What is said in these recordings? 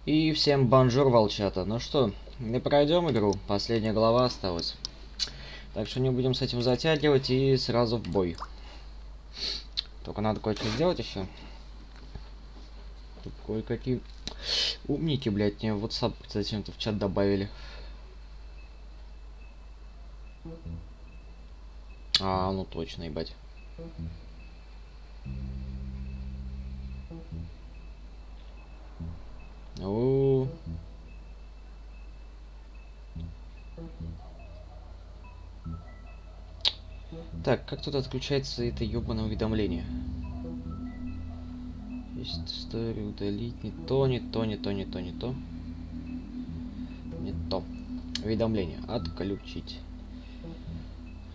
И всем бонжур, волчата. Ну что, не пройдем игру, последняя глава осталась. Так что не будем с этим затягивать и сразу в бой. Только надо кое-что сделать еще. Тут кое-какие умники, блядь, мне WhatsApp зачем-то в чат добавили. А, ну точно, ебать. О. Так, как тут отключается это ёбаное уведомление? Есть историю удалить. Не то, не то, не то, не то, не то. Не то. Уведомление. Отключить.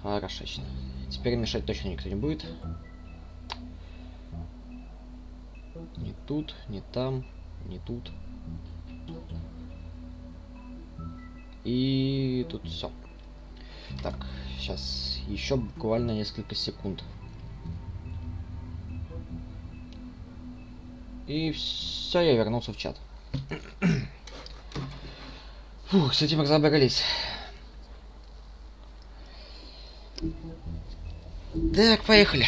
Хорошечно. Теперь мешать точно никто не будет. Не тут, не там, не тут. И тут все. Так, сейчас еще буквально несколько секунд. И все, я вернулся в чат. Фух, с этим разобрались. Так, поехали.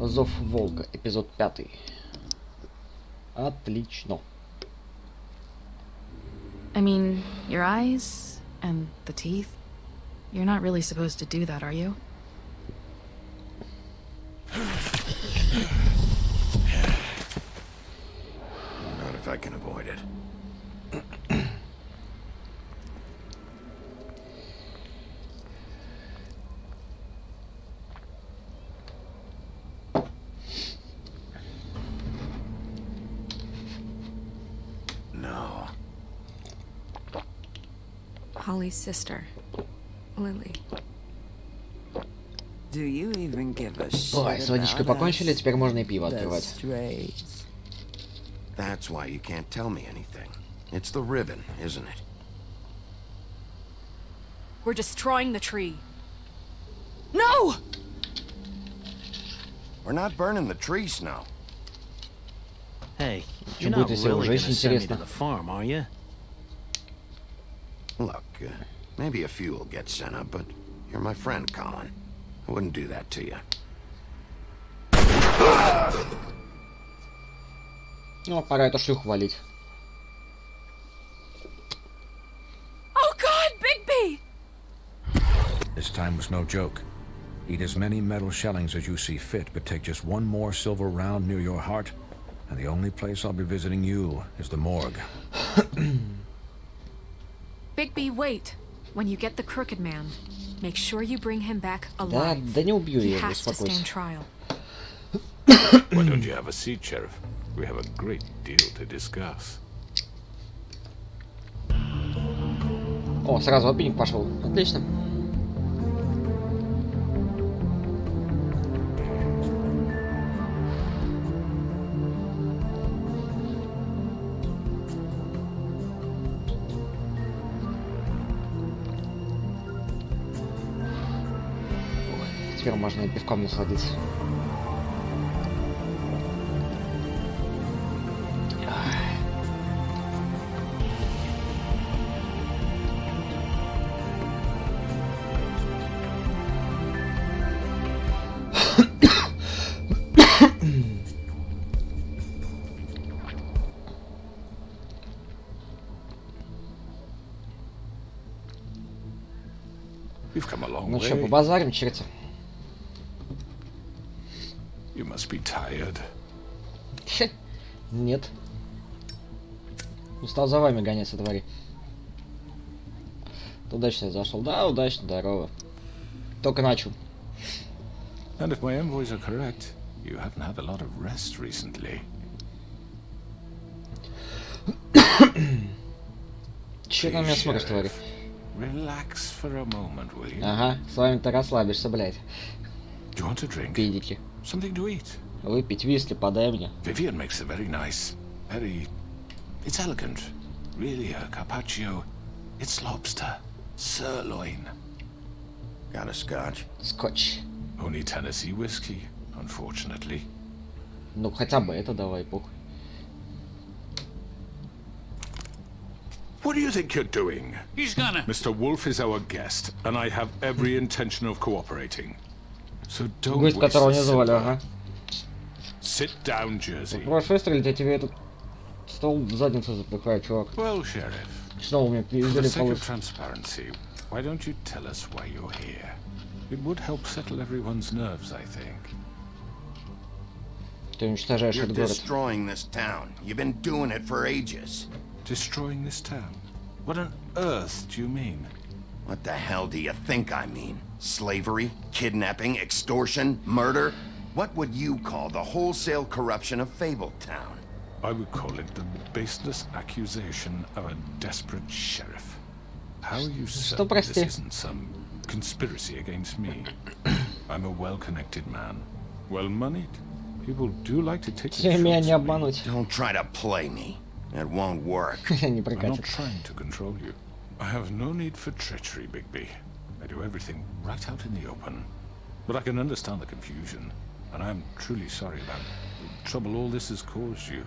Зов волка, эпизод 5. Отлично. I mean, your eyes and the teeth. You're not really supposed to do that, are you? Not if I can avoid it. No. Holly's sister, Lily. Do you even give a shit Ой, с водичкой about покончили, us? теперь можно и пиво The открывать. strays. That's why you can't tell me anything. It's the ribbon, isn't it? We're destroying the tree. No! We're not burning the tree, Snow. Hey, Что you're будет, not если really уже gonna send me to интересно? the farm, are you? Look, maybe a few will get sent up, but you're my friend, Colin. I wouldn't do that to you. Ну, пора эту шлюху валить. Oh God, Bigby! This time was no joke. Eat as many metal shellings as you see fit, but take just one more silver round near your heart, and the only place I'll be visiting you is the morgue. Bigby, wait. When you get the crooked man, make sure you bring him back Да, alive. да не убью He я его, has to stand успокойся. trial. Why don't you have a seat, Sheriff? We have a great deal to discuss. О, сразу обидник пошел. Отлично. Теперь можно и пивком насладиться. We've come a long Ну что, way. побазарим, черти? You must be tired. Хе, нет. Устал за вами гоняться, твари. Удачно зашел. Да, удачно, здорово. Только начал. And if my envoys are correct, you haven't had a lot of rest recently. Че на меня смотришь, твари? Relax for a moment, will you? Ага, с вами-то расслабишься, блядь. Do you want a drink? Педики. Something to eat? Выпить виски, подай мне. Vivian makes a very nice, it's elegant. Really a carpaccio. It's lobster. Sirloin. Got a scotch? Скотч. Only Tennessee whiskey, unfortunately. Ну, хотя бы это давай, похуй. What do you think you're doing? He's gonna... Mr. Wolf is our guest, and I have every intention of cooperating. So don't Гость, waste которого the не звали, silver. ага. Sit down, Jersey. Можешь выстрелить, я тебе этот стол в задницу запихаю, чувак. Well, Sheriff, Что у меня for the пиздили sake of получше. transparency, why don't you tell us why you're here? It would help settle everyone's nerves, I think. Ты уничтожаешь You're этот город. destroying this town. You've been doing it for ages. Destroying this town? What on earth do you mean? What the hell do you think I mean? Slavery, kidnapping, extortion, murder? What would you call the wholesale corruption of Fabletown? I would call it the baseless accusation of a desperate sheriff. How are you certain this прости? isn't some conspiracy against me? I'm a well-connected man, well-moneyed. People do like to take Тебе меня shots не at me. обмануть. Don't try to play me. It won't work. Не I'm not прокатит. trying to control you. I have no need for treachery, Bigby. I do everything right out in the open. But I can understand the confusion, and I am truly sorry about the trouble all this has caused you.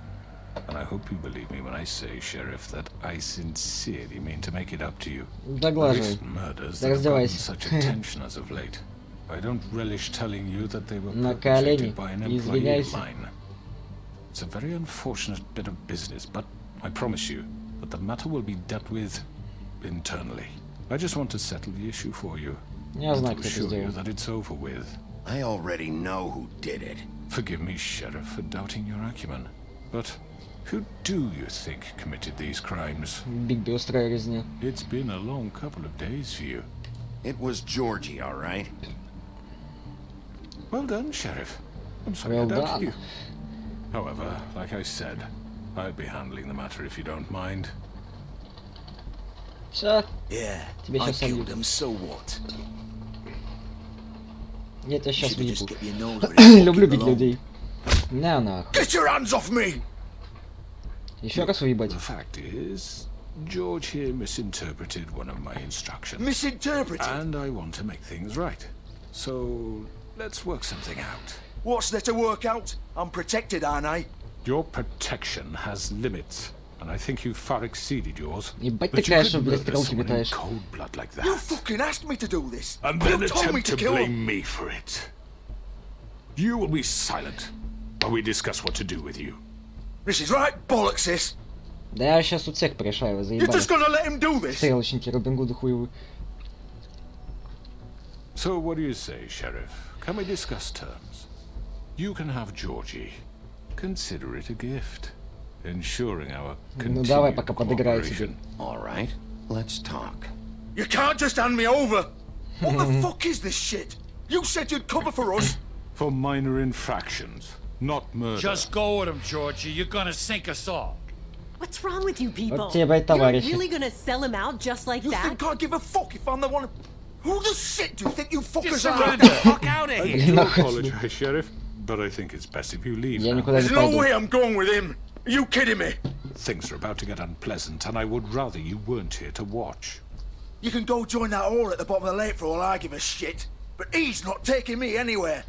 And I hope you believe me when I say, Sheriff, that I sincerely mean to make it up to you. Заглаживай. These murders Да that have gotten раздевайся. such attention as of late. I don't relish telling you that they were На колени perpetrated by an и employee of извиняйся. mine. It's a very unfortunate bit of business, but I promise you that the matter will be dealt with internally. I just want to settle the issue for you. Я знаю, To кто это assure you сделал. that it's over with. I already know who did it. Forgive me, Sheriff, for doubting your acumen. But who do you think committed these crimes? Бигби устроил резню. It's been a long couple of days for you. It was Georgie, all right? Well done, Sheriff. I'm sorry Well I doubted done. you. However, like I said, I'll be handling the matter if you don't mind. Все, Yeah, Тебе I щас killed собьют. him, so what? я тебя сейчас Should've just въебу. kept your nose where it Люблю fucking бить belonged. людей. На нахуй. Get your hands off me! Еще раз выебать. The fact is, George here misinterpreted one of my instructions. Misinterpreted? And I want to make things right. So, let's work something out. What's there to work out? I'm protected, aren't I? Your protection has limits, and I think you've far exceeded yours. Ебать ты, But you конечно, could блядь, murder стрелки someone in метаешь. cold blood like that. You fucking asked me to do this. And then you told me attempt to to kill him. blame me for it. You will be silent while we discuss what to do with you. This is right bollocks, this. Да я сейчас тут всех порешаю, вы You're заебали. just gonna let him do this? Стрелочники Робин Гуды хуевы. So what do you say, Sheriff? Can we discuss terms? You can have Georgie. Consider it a gift, ensuring our Ну давай, continued пока подыграю тебе. cooperation. All right, let's talk. You can't just hand me over. What the fuck is this shit? You said you'd cover for us. For minor infractions, not murder. Just go with him, Georgie. You're gonna sink us all. What's wrong with you people? Вот тебе, блядь, You're товарищи. really gonna sell him out just like You that? think I give a fuck if I'm the one? Who the shit do you think you fuckers are? Get the fuck out of I here! do Нахуй. apologize, Sheriff, but I think it's best if you leave Я now. никуда не There's no пойду. way I'm going with him. Are you kidding me? Things are about to get unpleasant, and I would rather you weren't here to watch. You can go join that whore at the bottom of the lake for all I give a shit. But he's not taking me anywhere.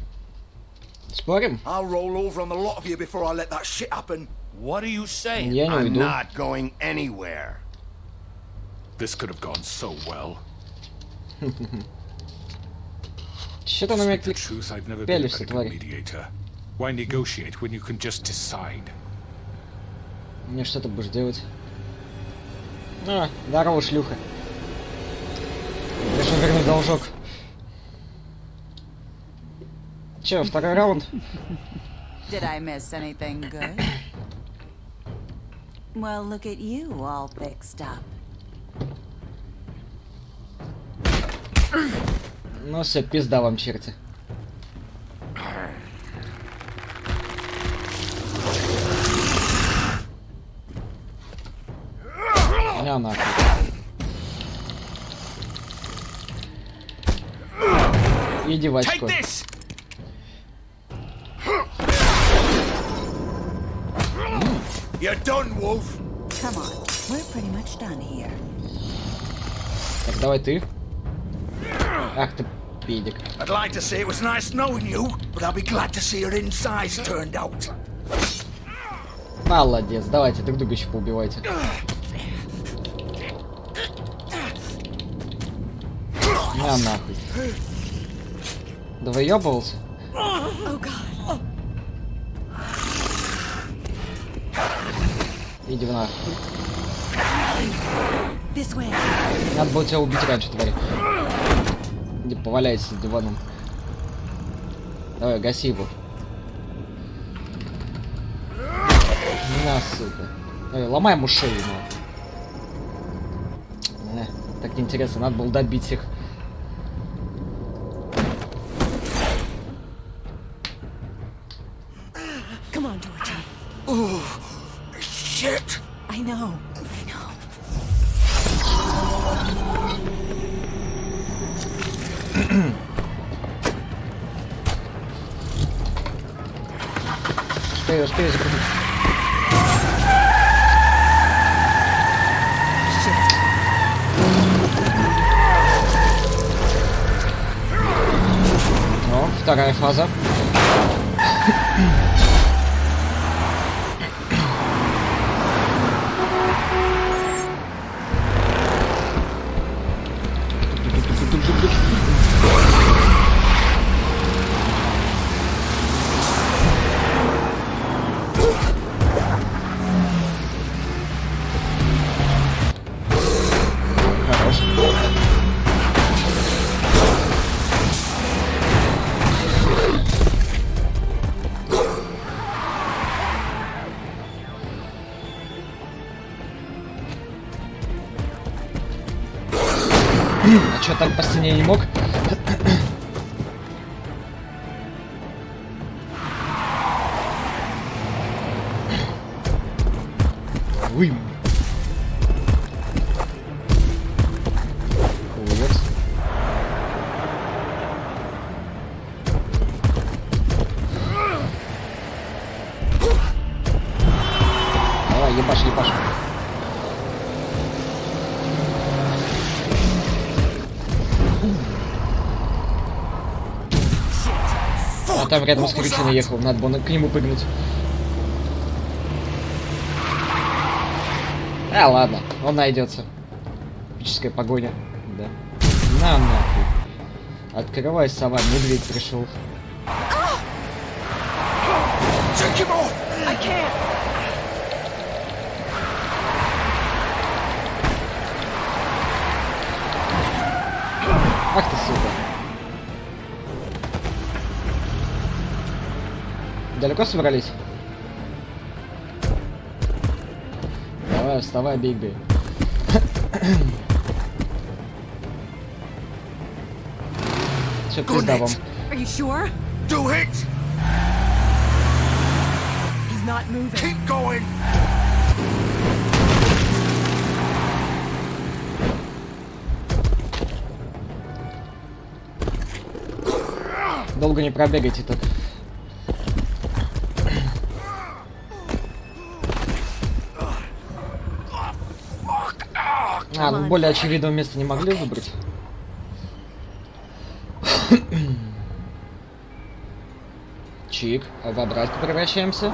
Спорим? I'll roll over on the lot of you before I let that shit happen. What are you saying? Я не I'm уйду. not going anywhere. This could have gone so well. Че ты на меня Speak the клик? truth, I've never been a пялишься, very good тварь? mediator. Why negotiate when you can just decide? Мне что ты будешь делать? А, здорово, шлюха. Решил вернуть должок. Че, второй раунд? Did I miss anything good? Well, look at you, all fixed up. Ну все, пизда вам, черти. На нахуй. Иди в очко. You're done, Wolf. Come on, we're pretty much done here. Так, давай ты. Ах ты, педик. I'd like to say it was nice knowing you, but I'll be glad to see your insides turned out. Молодец, давайте друг друга еще поубивайте. На нахуй. Да выебывался? Иди в нахуй. Надо было тебя убить раньше, тварь. Иди поваляйся диваном. Давай, гаси его. На, сука. Ой, ломай ему шею, ну. Так неинтересно, надо было добить их. Come on, Georgie. Oh, shit. I know. Успею закрутить. О, вторая фаза. А чё, так по стене не мог? Уй. Молодец. Давай, ебашь. А там рядом с крысой ехал, надо было к нему прыгнуть. А, ладно, он найдется. Эпическая погоня, да. На нахуй. Открывай, сова, медведь пришел. Ах ты, сука. Далеко собрались? Давай, вставай, Бигби. Все, пизда вам. Are you sure? Do it. He's not moving. Keep going. Долго не пробегайте тут. А, ну более очевидного места не могли выбрать. Чик, в обратку превращаемся.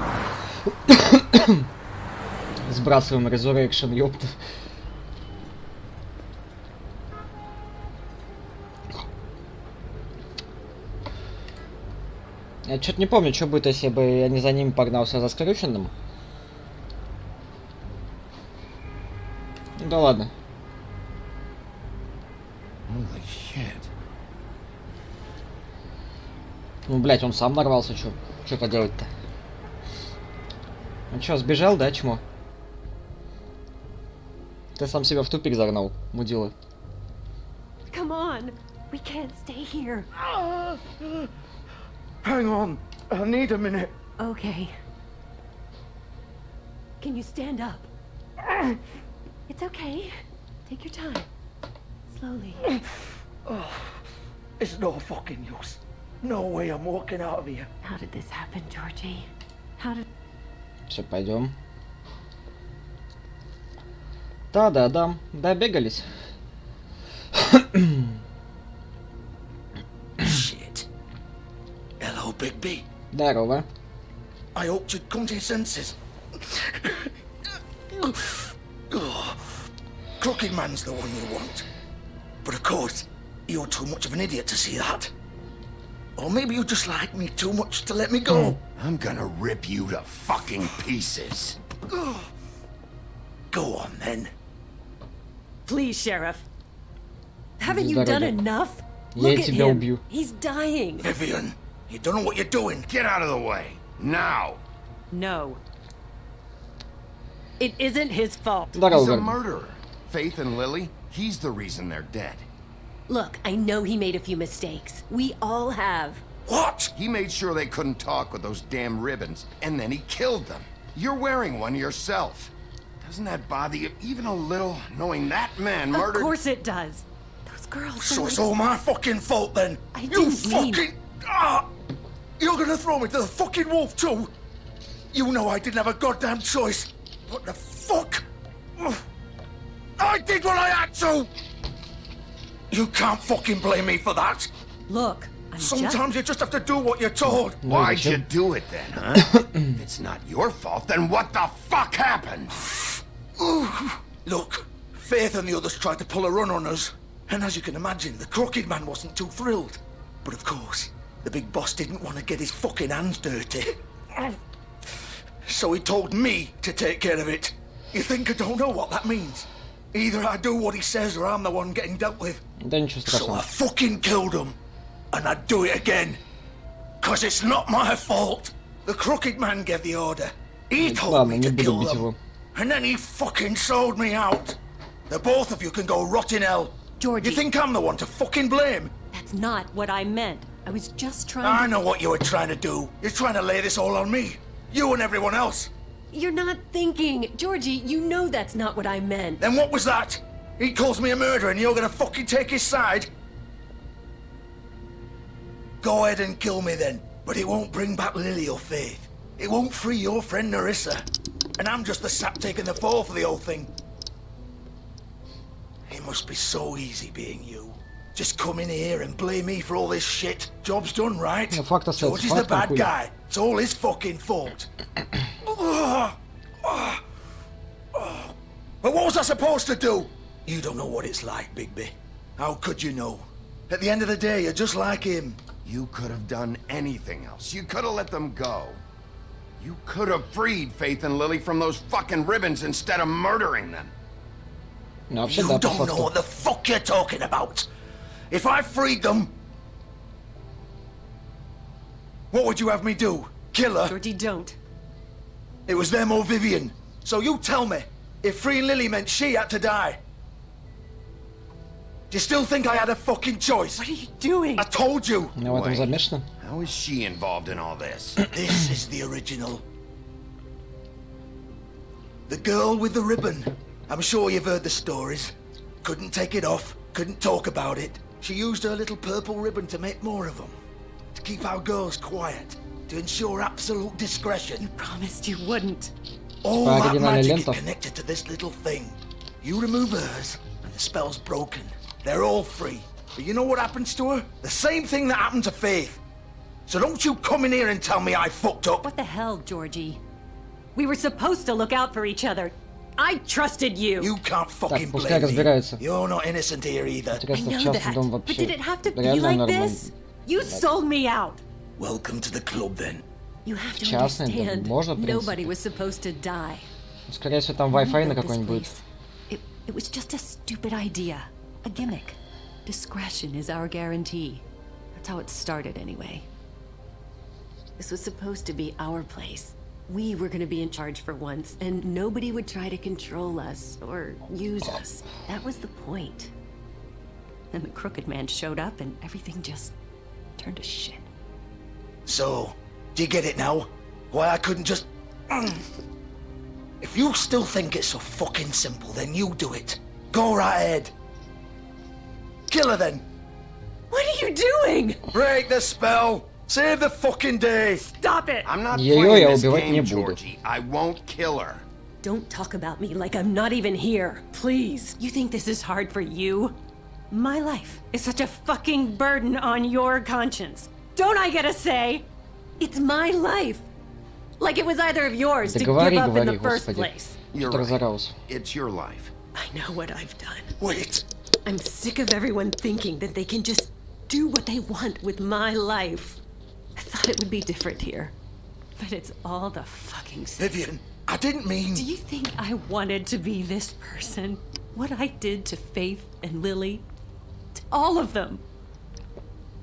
Сбрасываем Resurrection, ёпта. Я что-то не помню, что будет, если бы я не за ним погнался за скрюченным. Да ладно. Holy shit. Ну, блять, он сам нарвался, что поделать-то? Ну чё, сбежал, да, чмо? Ты сам себя в тупик загнал, мудила. Come on. We can't stay here. Hang on. I need a minute. Okay. Can you stand up? It's okay. Take your time. Slowly. Oh, it's no fucking use. No way I'm walking out of here. How did this happen, Georgie? How did... Все, пойдем. Да, добегались. Shit. Hello, Bigby. Здорово. I hoped you'd come to your senses. Crooked Man's the one you want. But of course, you're too much of an idiot to see that. Or maybe you just like me too much to let me go. I'm gonna rip you to fucking pieces. Go on, then. Please, Sheriff. Haven't Без you done дороги. enough? Я Look at тебя him. убью. He's dying. Vivian, you don't know what you're doing. Get out of the way. Now. No. It isn't his fault. He's Здорово, a Гарн. murderer. Faith and Lily, he's the reason they're dead. Look, I know he made a few mistakes. We all have. What? He made sure they couldn't talk with those damn ribbons, and then he killed them. You're wearing one yourself. Doesn't that bother you even a little, knowing that man murdered... Of course it does. Those girls... So were it's like- all my fucking fault then? I You didn't mean- fucking... You're gonna throw me to the fucking wolf too? You know I didn't have a goddamn choice. What the fuck? I did what I had to! You can't fucking blame me for that. Look, I'm Sometimes you just have to do what you're told. Why'd you do it then, huh? If it's not your fault, then what the fuck happened? Look, Faith and the others tried to pull a run on us. And as you can imagine, the Crooked Man wasn't too thrilled. But of course, the big boss didn't want to get his fucking hands dirty. So he told me to take care of it. You think I don't know what that means? Either I do what he says or I'm the one getting dealt with. Да ничего So I страшного. fucking killed him. And I'd do it again. Cause it's not my fault. The Crooked Man gave the order. He told Ладно, me не to буду kill бить them. его. And then he fucking sold me out. The both of you can go rot in hell. Georgie. You think I'm the one to fucking blame? That's not what I meant. I was just trying I to... know what you were trying to do. You're trying to lay this all on me. You and everyone else. You're not thinking. Georgie, you know that's not what I meant. Then what was that? He calls me a murderer and you're gonna fucking take his side? Go ahead and kill me then. But it won't bring back Lily or Faith. It won't free your friend Narissa. And I'm just the sap taking the fall for the whole thing. It must be so easy being you. Just come in here and blame me for all this shit. Job's done, right? Ну, факт остается George is the фактом, bad хули. guy. It's all his fucking fault. But what was I supposed to do? You don't know what it's like, Bigby. How could you know? At the end of the day, you're just like him. You could have done anything else. You could have let them go. You could have freed Faith and Lily from those fucking ribbons instead of murdering them. Ну, вообще, You да, по don't know факту. what the fuck you're talking about. If I freed them, what would you have me do? Kill her? Georgie, don't. It was them or Vivian. So you tell me, if freeing Lily meant she had to die, do you still think I had a fucking choice? What are you doing? I told you. Я в этом Wait. замешана. How is she involved in all this? This is the original. The girl with the ribbon. I'm sure you've heard the stories. Couldn't take it off, couldn't talk about it. She used her little purple ribbon to make more of them. To keep our girls quiet. To ensure absolute discretion. Promised you wouldn't. All Типа that оригинальная magic is лента. connected to this little thing. You remove hers, and the spell's broken. They're all free. But you know what happens to her? The same thing that happened to Faith. So don't you come in here and tell me I fucked up. What the hell, Georgie? We were supposed to look out for each other. I trusted you. You can't fucking Так, пускай blame me. разбирается. You're not innocent here either. I Интересно, в know частном that. дом But вообще did it have to be реально like нормально. this? You sold me out. Welcome to the club then. You have to Частный дом. understand. Можно, в Nobody принципе. was supposed to die. Скорее всего, там When we Wi-Fi на built this какой-нибудь будет. place, It was just a stupid idea. A gimmick. Discretion is our guarantee. That's how it started anyway. This was supposed to be our place. We were going to be in charge for once, and nobody would try to control us or use us. That was the point. And the Crooked Man showed up, and everything just turned to shit. So, do you get it now? Why I couldn't just... If you still think it's so fucking simple, then you do it. Go right ahead. Kill her then. What are you doing? Break the spell. Save the fucking day. Stop it! I'm not Её playing я this убивать game, не буду. Georgie. I won't kill her. Don't talk about me like I'm not even here. Please. You think this is hard for you? My life is such a fucking burden on your conscience. Don't I get a say? It's my life. Like it was either of yours Да to говори, give up in говори, the first господи. place. You're Что right. разорался? It's your life. I know what I've done. Wait. I'm sick of everyone thinking that they can just do what they want with my life. I thought it would be different here. But it's all the fucking same. Vivian, I didn't mean... Do you think I wanted to be this person? What I did to Faith and Lily? To all of them.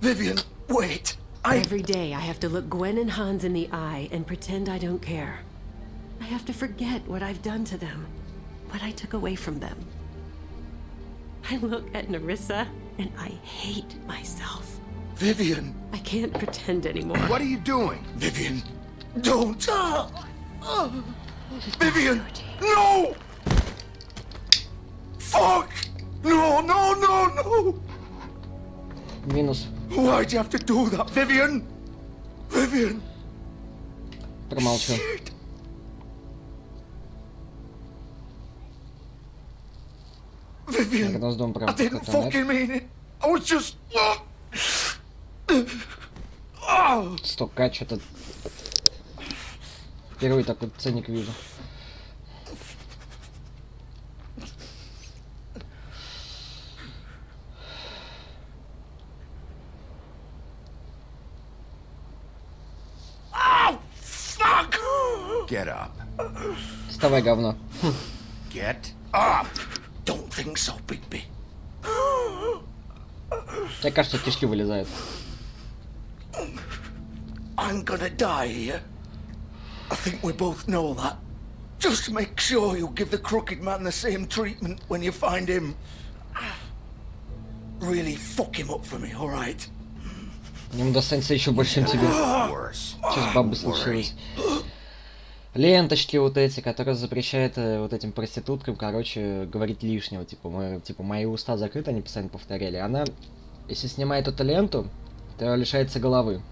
Vivian, wait. Every day I have to look Gwen and Hans in the eye and pretend I don't care. I have to forget what I've done to them, what I took away from them. I look at Nerissa and I hate myself. Vivian. I can't pretend anymore. What are you doing? Vivian, don't. Vivian, no! Fuck! No, no, no, no! Минус. Why'd you have to do that, Vivian? Vivian! Промолчу. Shit. Vivian, Когда с домом прям I didn't как-то, знаешь, fucking mean it. I was just... столько что-то. Впервые такой ценник вижу. Get up. Вставай, говно. Get up! Don't think so, Bigby. Мне кажется, кишки вылезают. I'm gonna die here. I think we both know that. Just make sure you give the crooked man the same treatment when you find him. Really fuck him up for me, alright? Ему достанется еще больше, чем тебе. Worse. Сейчас бабы случилось. Ленточки вот эти, которые запрещают вот этим проституткам, короче, говорить лишнего. Типа, мои уста закрыты, они постоянно повторяли. Она, если снимает эту ленту, то лишается головы.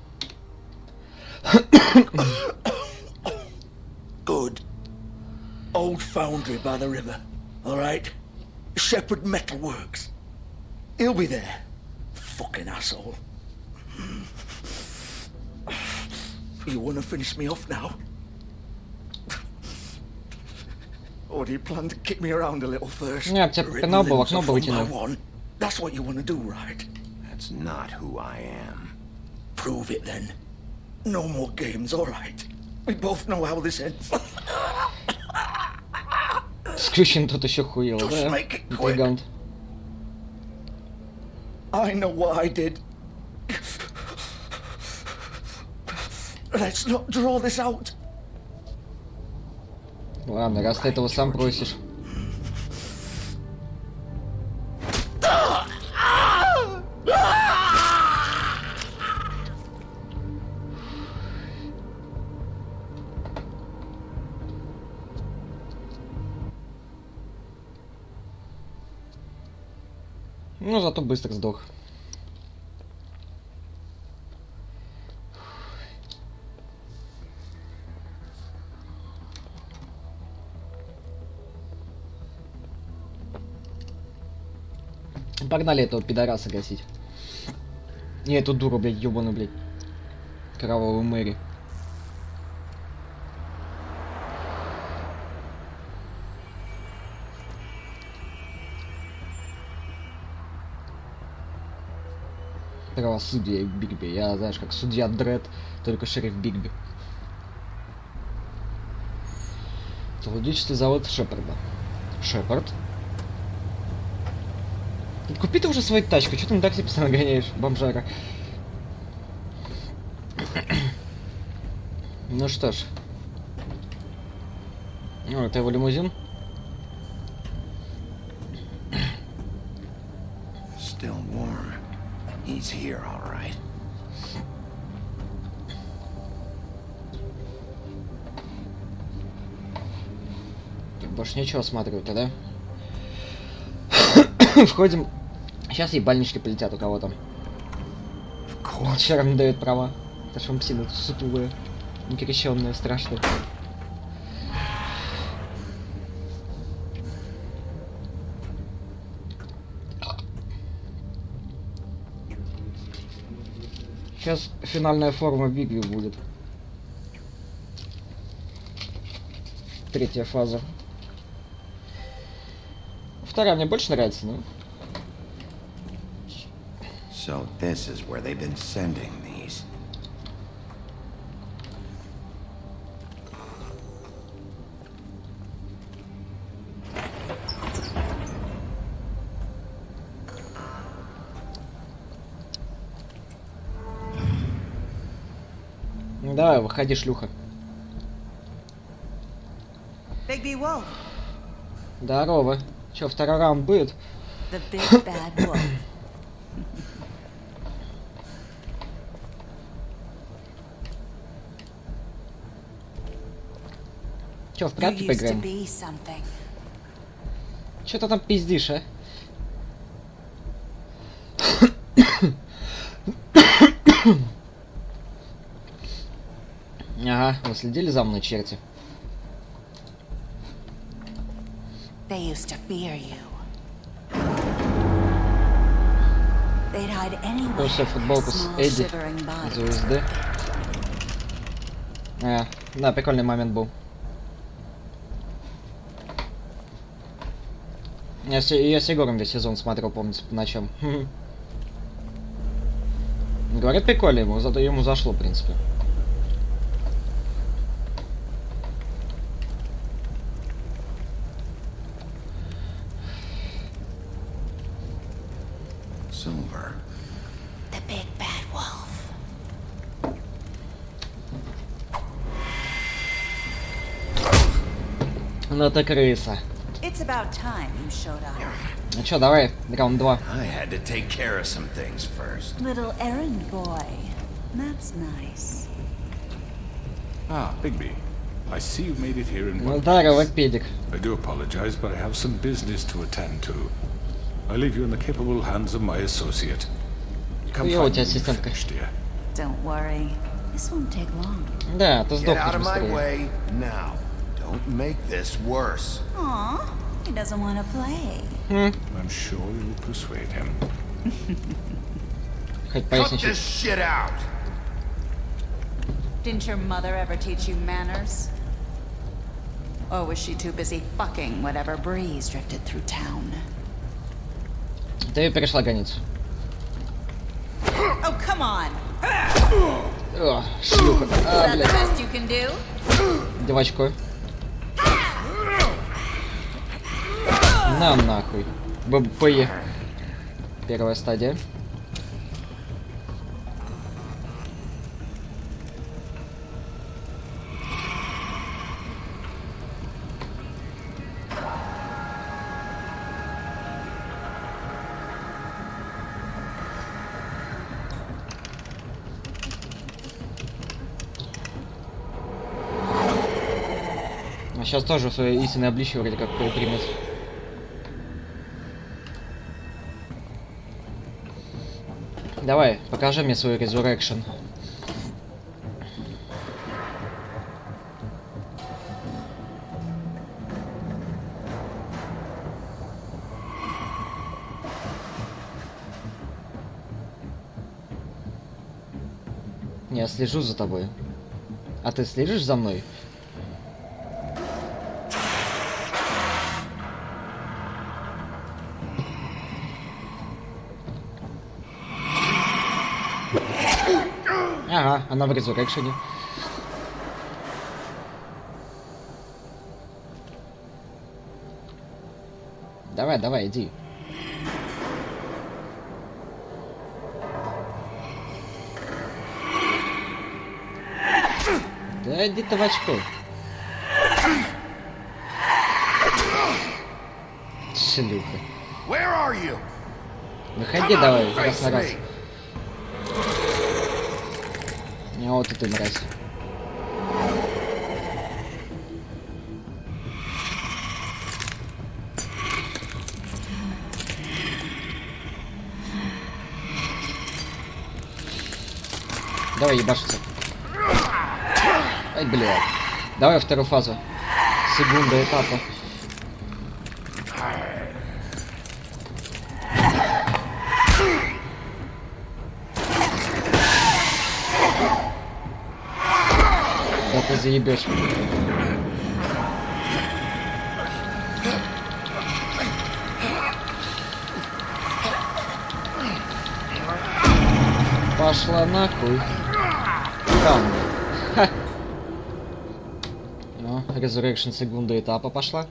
Good. Old foundry by the river, alright? Shepherd Metalworks. He'll be there. Fucking asshole. You wanna finish me off now? Or do you plan to kick me around a little first? Не, тебя пинал бы, в окно бы вытянул. That's what you wanna do, right? That's not who I am. Prove it then. No more games, alright? We both know how this ends. Скрючен тут еще хуело, Just да? make it quick. Интригант. I know what I did. Let's not draw this out. Ладно, раз ты этого сам просишь. Ну, зато быстро сдох. Погнали этого пидораса гасить. Не, эту дуру, блядь, ёбаную, блядь. Кровавую Мэри. Правосудие в Бигби. Я, знаешь, как судья Дред, только шериф Бигби. Технологический завод Шепарда. Шепард? Купи ты уже свою тачку, что ты на такси постоянно гоняешь, бомжара? Ну что ж. Ну, это его лимузин. Still warm. He's here, all right. Тут больше нечего осматривать-то, да? Входим. Сейчас ебальнички полетят у кого-то. Вчера не дают права. Это шампсины сутулые, некрещенные, страшные. Сейчас финальная форма Бигби будет. третья фаза. Вторая мне больше нравится, ну. So this is where they've been sending these. Ну давай, выходи, шлюха. Bigby Wolf, Здорово. Чё, второй раунд будет? the big bad wolf. Чё, в You прятки used to поиграем? be something. Чё ты там пиздишь, а? Ага, вы следили за мной, черти? They used to fear you. They'd hide anywhere. Просто футболку с Small Эдди shivering bodies. из УСД. Да, прикольный момент был. Я с Егором весь сезон смотрел, помните, по ночам. Говорят, прикольно ему, зато ему зашло, в принципе. Silver. The big bad wolf. Ну это крыса. It's about time you showed up. Ну чё, давай, раунд 2. I had to take care of some things first. Little errand boy. That's nice. Ah, Bigby. I see you made it here in Ну one здорово, piece. педик. I do apologize, but I have some business to attend to. I leave you in the capable hands of my associate. Come Я у find тебя me when you're ассистентка. finished, dear. Don't worry. This won't take long. Да, ты Get out сдохнешь of my быстрее. way now. Don't make this worse. Aw, he doesn't want to play. I'm sure you'll persuade him. Хоть Cut поясничать. this shit out. Didn't your mother ever teach you manners? Or was she too busy fucking whatever breeze drifted through town? Ты перешла границу. Oh, come on! О, шлюха. Is that the Блядь. best you can do? Девочку. На нахуй. БП. Первая стадия. А сейчас тоже свое истинное обличие вроде как примет. Давай, покажи мне свой resurrection. Я слежу за тобой. А ты следишь за мной? Ага, она в резурекшене. Давай, давай, иди. Да иди ты в очко. Шлюха. Where are you? Выходи давай, раз на раз. А вот и ты, мразь. Давай ебашиться. Ай, блядь. Давай вторую фазу. Секунда этапа. Да ты заебешь. Пошла нахуй. Там. Ха. Ну, Resurrection секунда этапа пошла.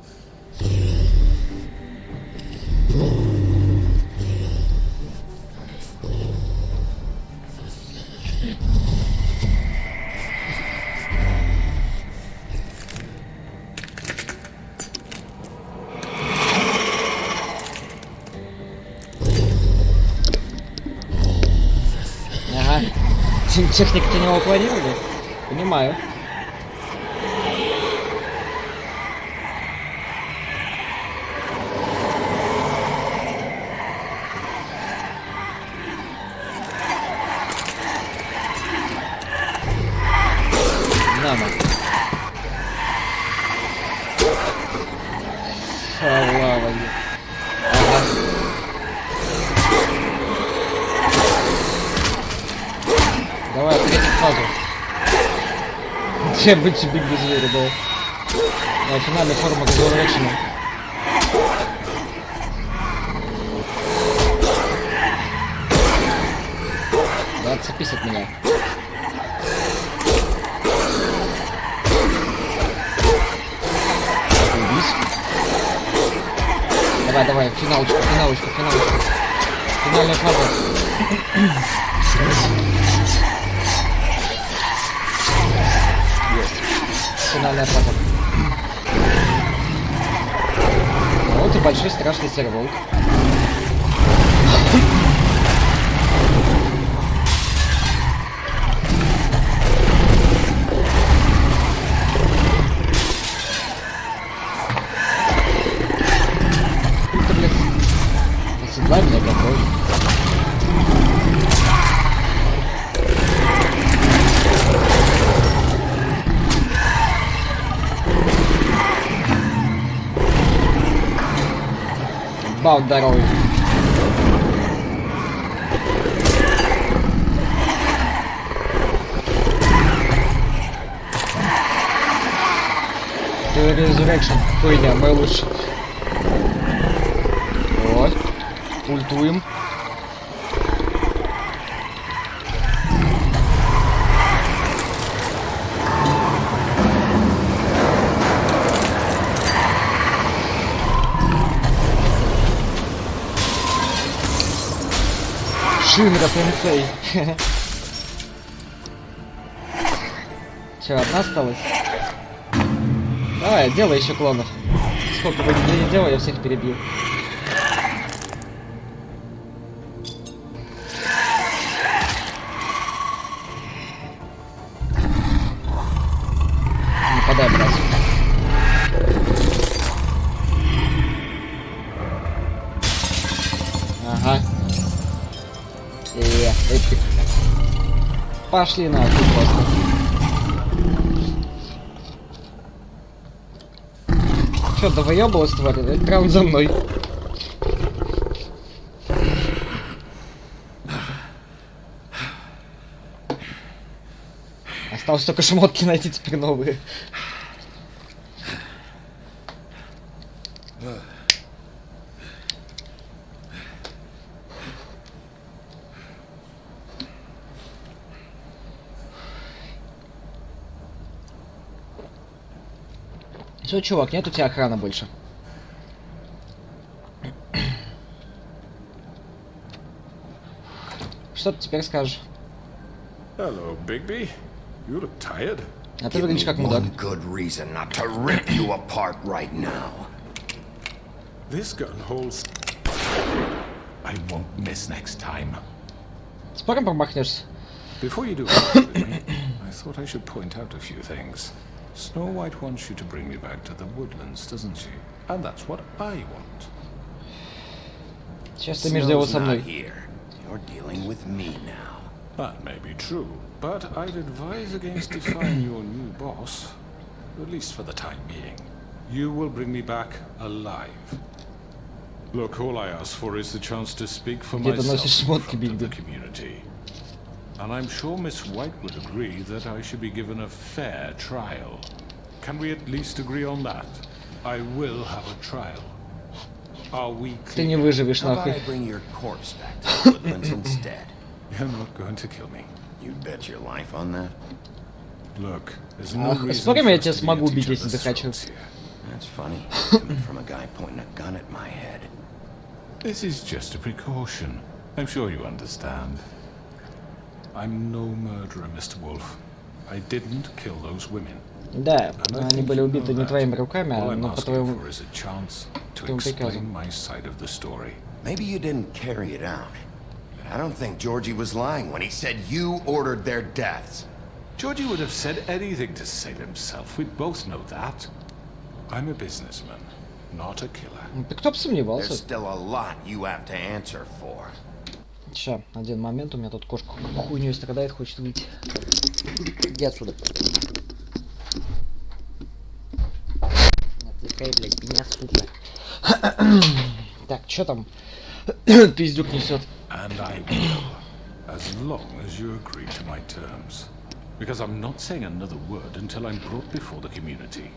Ага. Техник-то не планировали? Понимаю. Нано. Халава. Ага. Давай, третью фазу. Где быть биг без зверя, да. Финальная форма Resurrection. Да, отцепись от меня. Давай, давай, финалочку. Финальная фаза. Есть. Финальная фаза. Вот и большой страшный серый волк. Оседлай меня какой. Бал здоровый. Resurrection. Хуйня, мой лучший. Вот. Ультуем. Шинра Сенсей. Че, одна осталась? Давай, делай еще клонов. Сколько бы ни делал, я всех перебью. Не подай, брат. Ага. Эпик. Пошли нахуй просто. Чё, да выёбалась, тварь? Это прям за мной. Осталось только шмотки найти теперь новые. Всё, чувак, нет у тебя охраны больше. Что ты теперь скажешь? Hello, Bigby. You look tired. А ты выглядишь как мудак. Good reason not to rip you apart right now. This gun holds. I won't miss next time. Спорим промахнешься? Before you do anything, I thought I should point out a few things. Snow White wants you to bring me back to the woodlands, doesn't she? And that's what I want. Сейчас ты имеешь дело со мной. You're dealing with me now. That may be true, but I'd advise against defying your new boss, at least for the time being. You will bring me back alive. Look, all I ask for is the chance to speak for myself in front of the community. And I'm sure Miss White would agree that I should be given a fair trial. Can we at least agree on that? I will have a trial. Are we clear? Ты не выживешь, How about нахуй. I bring your corpse back to the woodlands instead? You're not going to kill me. You bet your life on that? Look, there's no reason Спорим, for я us тебя to be смогу at убить, each если other's захочу. throats here. That's funny. Coming from a guy pointing a gun at my head. This is just a precaution. I'm sure you understand. I'm no murderer, Mr. Wolf. I didn't kill those women. Да, они были убиты не твоими руками, All а I'm ну, по asking твоему for is a chance to твоему приказу. explain my side of the story. Maybe you didn't carry it out. But I don't think Georgie was lying when he said you ordered their deaths. Georgie would have said anything to save himself. We both know that. I'm a businessman, not a killer. Кто бы сомневался. There's still a lot you have to answer for. Ща, один момент, у меня тут кошка хуйнёй страдает, хочет выйти. Иди отсюда. Отвлекай, блядь, меня, сука. Так, чё там? Пиздюк несет. And I will, as long as you agree to my terms. Because I'm not saying another word until I'm brought before the community.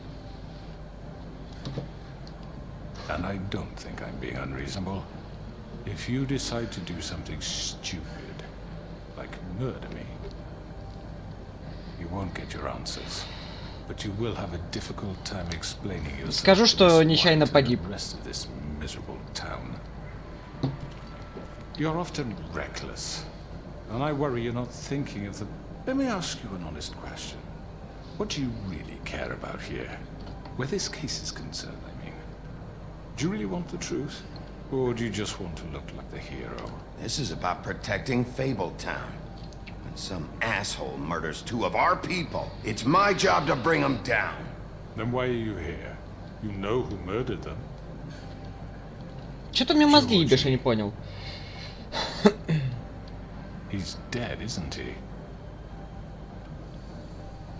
And I don't think I'm being unreasonable. If you decide to do something stupid, like murder me, you won't get your answers. But you will have a difficult time explaining yourself. Скажу, что нечаянно погиб. The rest of this miserable town. You're often reckless, and I worry you're not thinking of the... Let me ask you an honest question. What do you really care about here? Where this case is concerned, I mean. Do you really want the truth? Or do you just want to look like the hero? This is about protecting Fabletown. When some asshole murders two of our people, it's my job to bring them down. Then why are you here? You know who murdered them. Чё ты мне мозги ебешь, я не понял. He's dead, isn't he?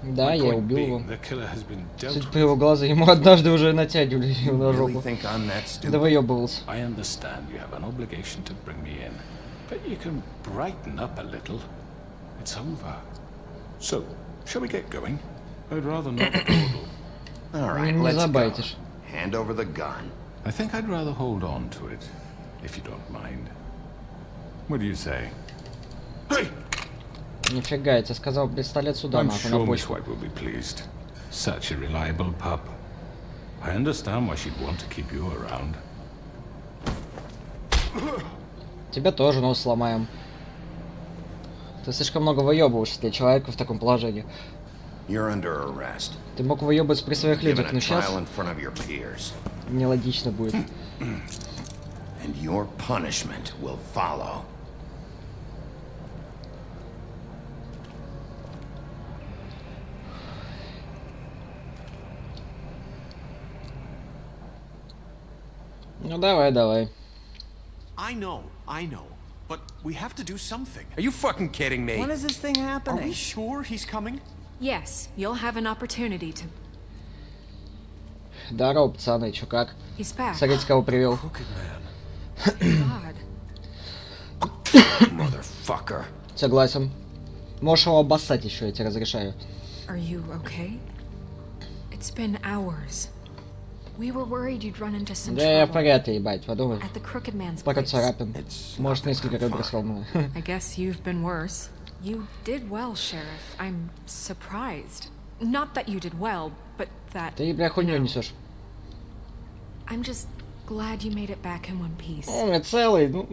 Да, я убил его. The killer has been dealt Судя по with. его глазу, ему однажды уже натягивали его на Really жопу. think I'm that stupid? Да выебывался. I understand you have an obligation to bring me in, but you can brighten up a little. It's over. So, shall we get going? I'd rather not dawdle. All right, Не let's go. забайтишь. Hand over the gun. I think I'd rather hold on to it, if you don't mind. What do you say? Hey! Нифига, я тебе сказал, пистолет сюда, I'm нахуй, на sure Miss почку. White will be pleased. Such a reliable pup. I understand why she'd want to keep you around. Тебя тоже нос сломаем. Ты слишком много выебываешься для человека в таком положении. You're under arrest. Ты мог выебываться при своих Given людях, a но сейчас trial in front of your peers. нелогично будет. And your punishment will follow. Ну давай, давай. I know. But we have to do something. Are you fucking kidding me? When is this thing Are happening? we sure he's coming? Yes, you'll have an opportunity to... Здорово, пацаны, чё как? He's back. Смотрите, кого привел. God. Motherfucker. Согласен. Можешь его обоссать еще, я тебе разрешаю. Are you okay? It's been hours. We were worried you'd run into some Да я в trouble порядке, ебать, подумай. at the Crooked Man's Пара place. царапин. It's Может, nothing, несколько I'm ребра fine. сломано. I guess you've been worse. You did well, Sheriff. I'm surprised. Not that you did well, but that... Ты, бля, хуйню несешь. I'm just glad you made it back in one piece. О, целый, ну...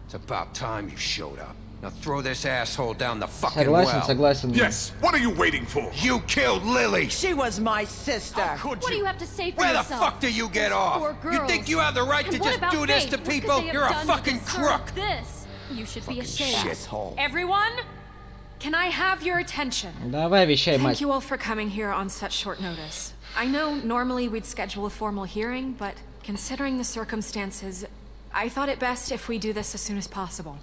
It's about time you showed up. Now throw this asshole down the fucking Согласен, well. согласен. Yes, what are you waiting for? You killed Lily! She was my sister. Could What do you? you have to say for Where the yourself? fuck do you get Those off? poor You girls. think you have the right And to what just about do this Faith? to What could people? they have You're a done to fucking deserve crook. This. You should be ashamed. Shithole. Everyone, can I have your attention? Давай, вещай, Thank мать. you all for coming here on such short notice. I know normally we'd schedule a formal hearing, but considering the circumstances, I thought it best if we do this as soon as possible.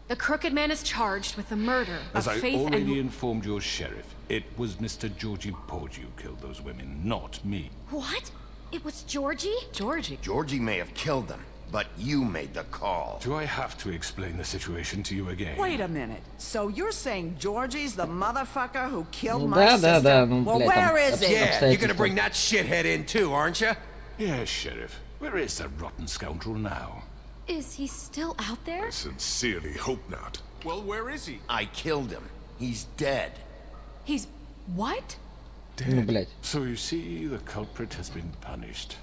The Crooked Man is charged with the murder As of I Faith already and... informed your sheriff, it was Mr. Georgie Porgy who killed those women, not me. What? It was Georgie? Georgie. Georgie may have killed them, but you made the call. Do I have to explain the situation to you again? Wait a minute. So you're saying Georgie's the motherfucker who killed my Да, sister? да, да, ну, Well, бля, там where is he? Yeah, you're gonna обстоятельства. bring that shithead in too, aren't you? Yes, Sheriff. Where is that rotten scoundrel now? Is he still out there? I sincerely hope not. Well, where is he? I killed him. He's dead. He's... what? Ну, блядь. So you see, the culprit has been punished.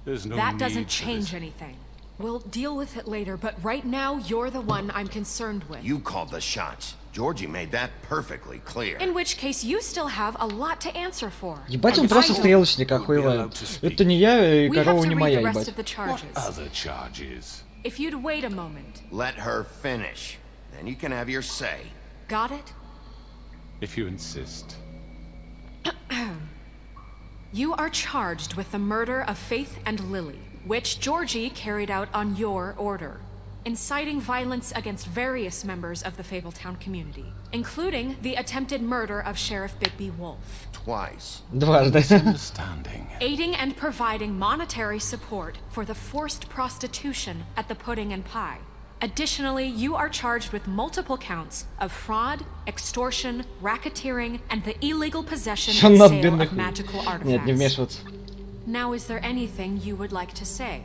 There's no That need doesn't for change this. anything. We'll deal with it later, but right now, you're the one I'm concerned with. You called the shots. Georgie made that perfectly clear. In which case, you still have a lot to answer for. Ебать, он просто стрелочник охуевает. Это не я, и We have корова to не read моя, the rest ебать. of the charges. Other charges. If you'd wait a moment. Let her finish. Then you can have your say. Got it? If you insist. You are charged with the murder of Faith and Lily, which Georgie carried out on your order, inciting violence against various members of the Fabletown community, including the attempted murder of Sheriff Bigby Wolf. Twice. Дважды. Misunderstanding. Aiding and providing monetary support for the forced prostitution at the Pudding and Pie. Additionally, you are charged with multiple counts of fraud, extortion, racketeering, and the illegal possession and sale of magical artifacts. Нет, не вмешиваться. Now, is there anything you would like to say?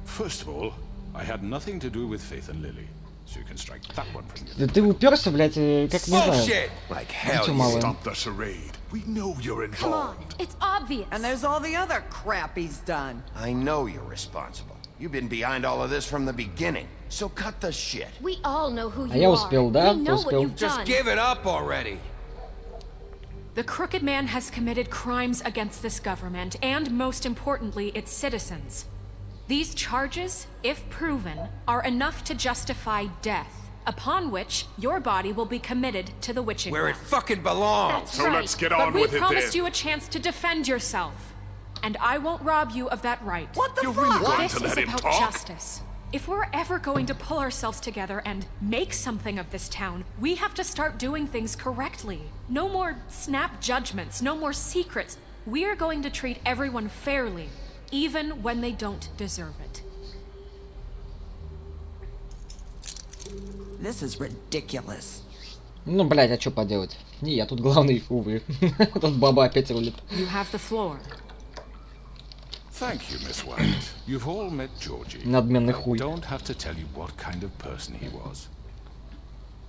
First of all, I had nothing to do with Faith and Lily, so you can strike that one from your... Да ты уперся, блядь, как не знаю. Bullshit! Like hell Чё you малое? Stop the charade. We know you're Come on, involved. it's obvious. And there's all the other crap he's done. I know you're responsible. You've been behind all of this from the beginning. So cut the shit. We all know who А you я are. успел, да? We Ты know what успел? you've done. Just give it up already. The Crooked Man has committed crimes against this government and, most importantly, its citizens. These charges, if proven, are enough to justify death, upon which your body will be committed to the witching Where it well. fucking belongs. That's So right. let's get But on we with it promised then. you a chance to defend yourself, and I won't rob you of that right. What the You're fuck? really going This to is let him about talk? justice. If we're ever going to pull ourselves together and make something of this town, we have to start doing things correctly. No more snap judgments, no more secrets. We are going to treat everyone fairly, even when they don't deserve it. This is ridiculous. Ну, блядь, а что поделать? Не я тут главный, увы. Тут баба опять рулит. You have the floor. Thank you, Miss White. You've all met Georgie. Надменный I хуй. don't have to tell you what kind of person he was.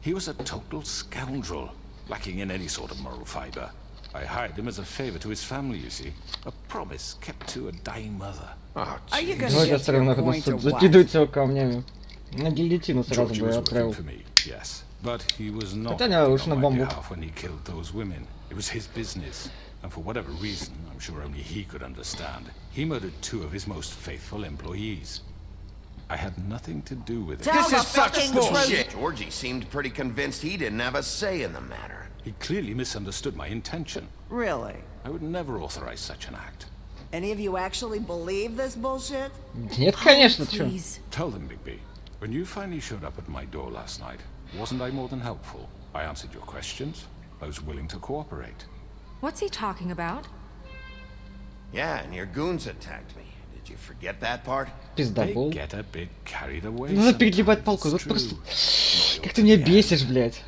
He was a total scoundrel, lacking in any sort of moral fiber. I hired him as a favor to his family, you see. A promise kept to a dying mother. Oh, Are you gonna Давайте get to оставим your нахуй, point or what? закидывайте его камнями. На гильотину сразу Georgie бы was отправил. working for me, yes. But he was not Хотя не, acting уж на on my бомбу. behalf when he killed those women. It was his business. And for whatever reason, I'm sure only he could understand, he murdered 2 of his most faithful employees. I had nothing to do with it. Tell This the is such fucking bullshit. truth. Georgie seemed pretty convinced he didn't have a say in the matter. He clearly misunderstood my intention. Really? I would never authorize such an act. Any of you actually believe this bullshit? Нет, конечно, чё. Please. Tell them, Bigby, when you finally showed up at my door last night, wasn't I more than helpful? I answered your questions. I was willing to cooperate. What's he talking about? Yeah, and your goons attacked me. Did you forget that part? They Пиздобол. get a bit carried away. Надо перегибать sometimes, палку, it's вот true. просто... Loyal Как to ты меня the end. бесишь, блядь.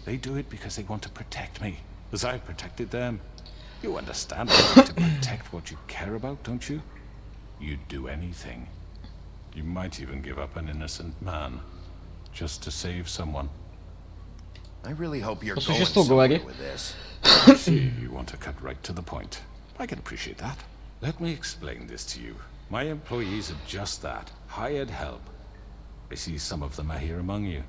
They do it because they want to protect me, as I've protected them. You understand wanting to protect what you care about, don't you? You'd do anything. You might even give up an innocent man, just to save someone. I really hope you're По going существу somewhere говори. with this. I see you want to cut right to the point. I can appreciate that. Let me explain this to you. My employees are just that, hired help. I see some of them are here among you.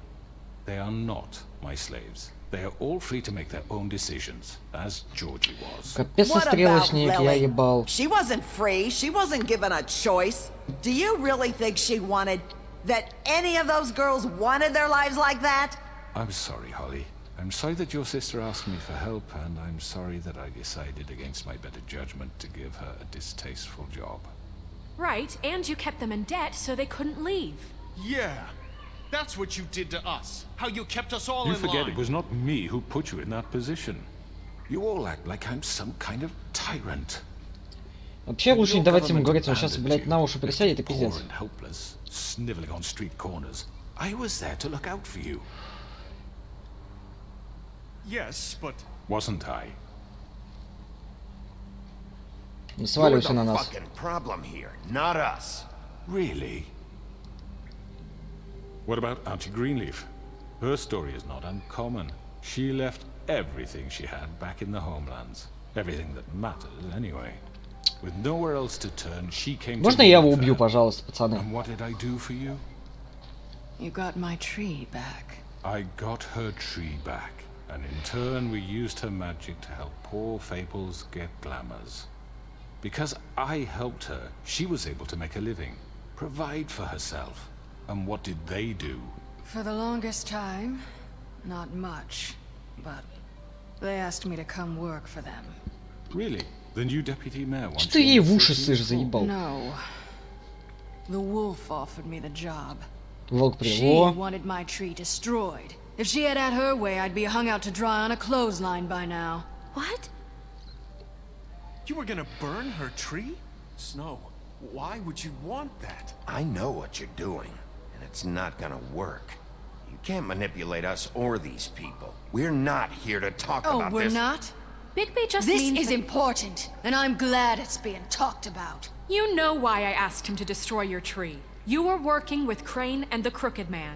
They are not my slaves. They are all free to make their own decisions, as Georgie was. Капец What about стрелочник, я Lily? ебал. She wasn't free. She wasn't given a choice. Do you really think she wanted... that any of those girls wanted their lives like that? I'm sorry, Holly. I'm sorry that your sister asked me for help, and I'm sorry that I decided against my better judgment to give her a distasteful job. Right, and you kept them in debt so they couldn't leave. Yeah, that's what you did to us. How you kept us all You in forget line. it was not me who put you in that position. You all act like I'm some kind of tyrant. Вообще лучше не Your давать ему government говорить, он сейчас, abandoned блядь, you, на уши присядет и poor пиздец. and helpless, sniveling on street corners. I was there to look out for you, Yes, but wasn't I? Не You're сваливайся the на нас. fucking problem here, not us. Really? What about Auntie Greenleaf? Her story is not uncommon. She left everything she had back in the homelands. Everything that mattered, anyway. With nowhere else to turn, she came to Можно я его убью, пожалуйста, пацаны? And what did I do for you? You got my tree back. I got her tree back, and in turn we used her magic to help poor Fables get glamours. Because I helped her, she was able to make a living, provide for herself. And what did they do? For the longest time, not much, but they asked me to come work for them. Really? The new deputy mayor wants Что ты ей в уши сышь, заебал? No. The wolf offered me the job. Волк She привел. wanted my tree destroyed. If she had had her way, I'd be hung out to dry on a clothesline by now. What? You were gonna burn her tree? Snow, why would you want that? I know what you're doing, and it's not gonna work. You can't manipulate us or these people. We're not here to talk Oh, about we're this. not? Bigby just This means is that- important, and I'm glad it's being talked about. You know why I asked him to destroy your tree. You were working with Crane and the Crooked Man.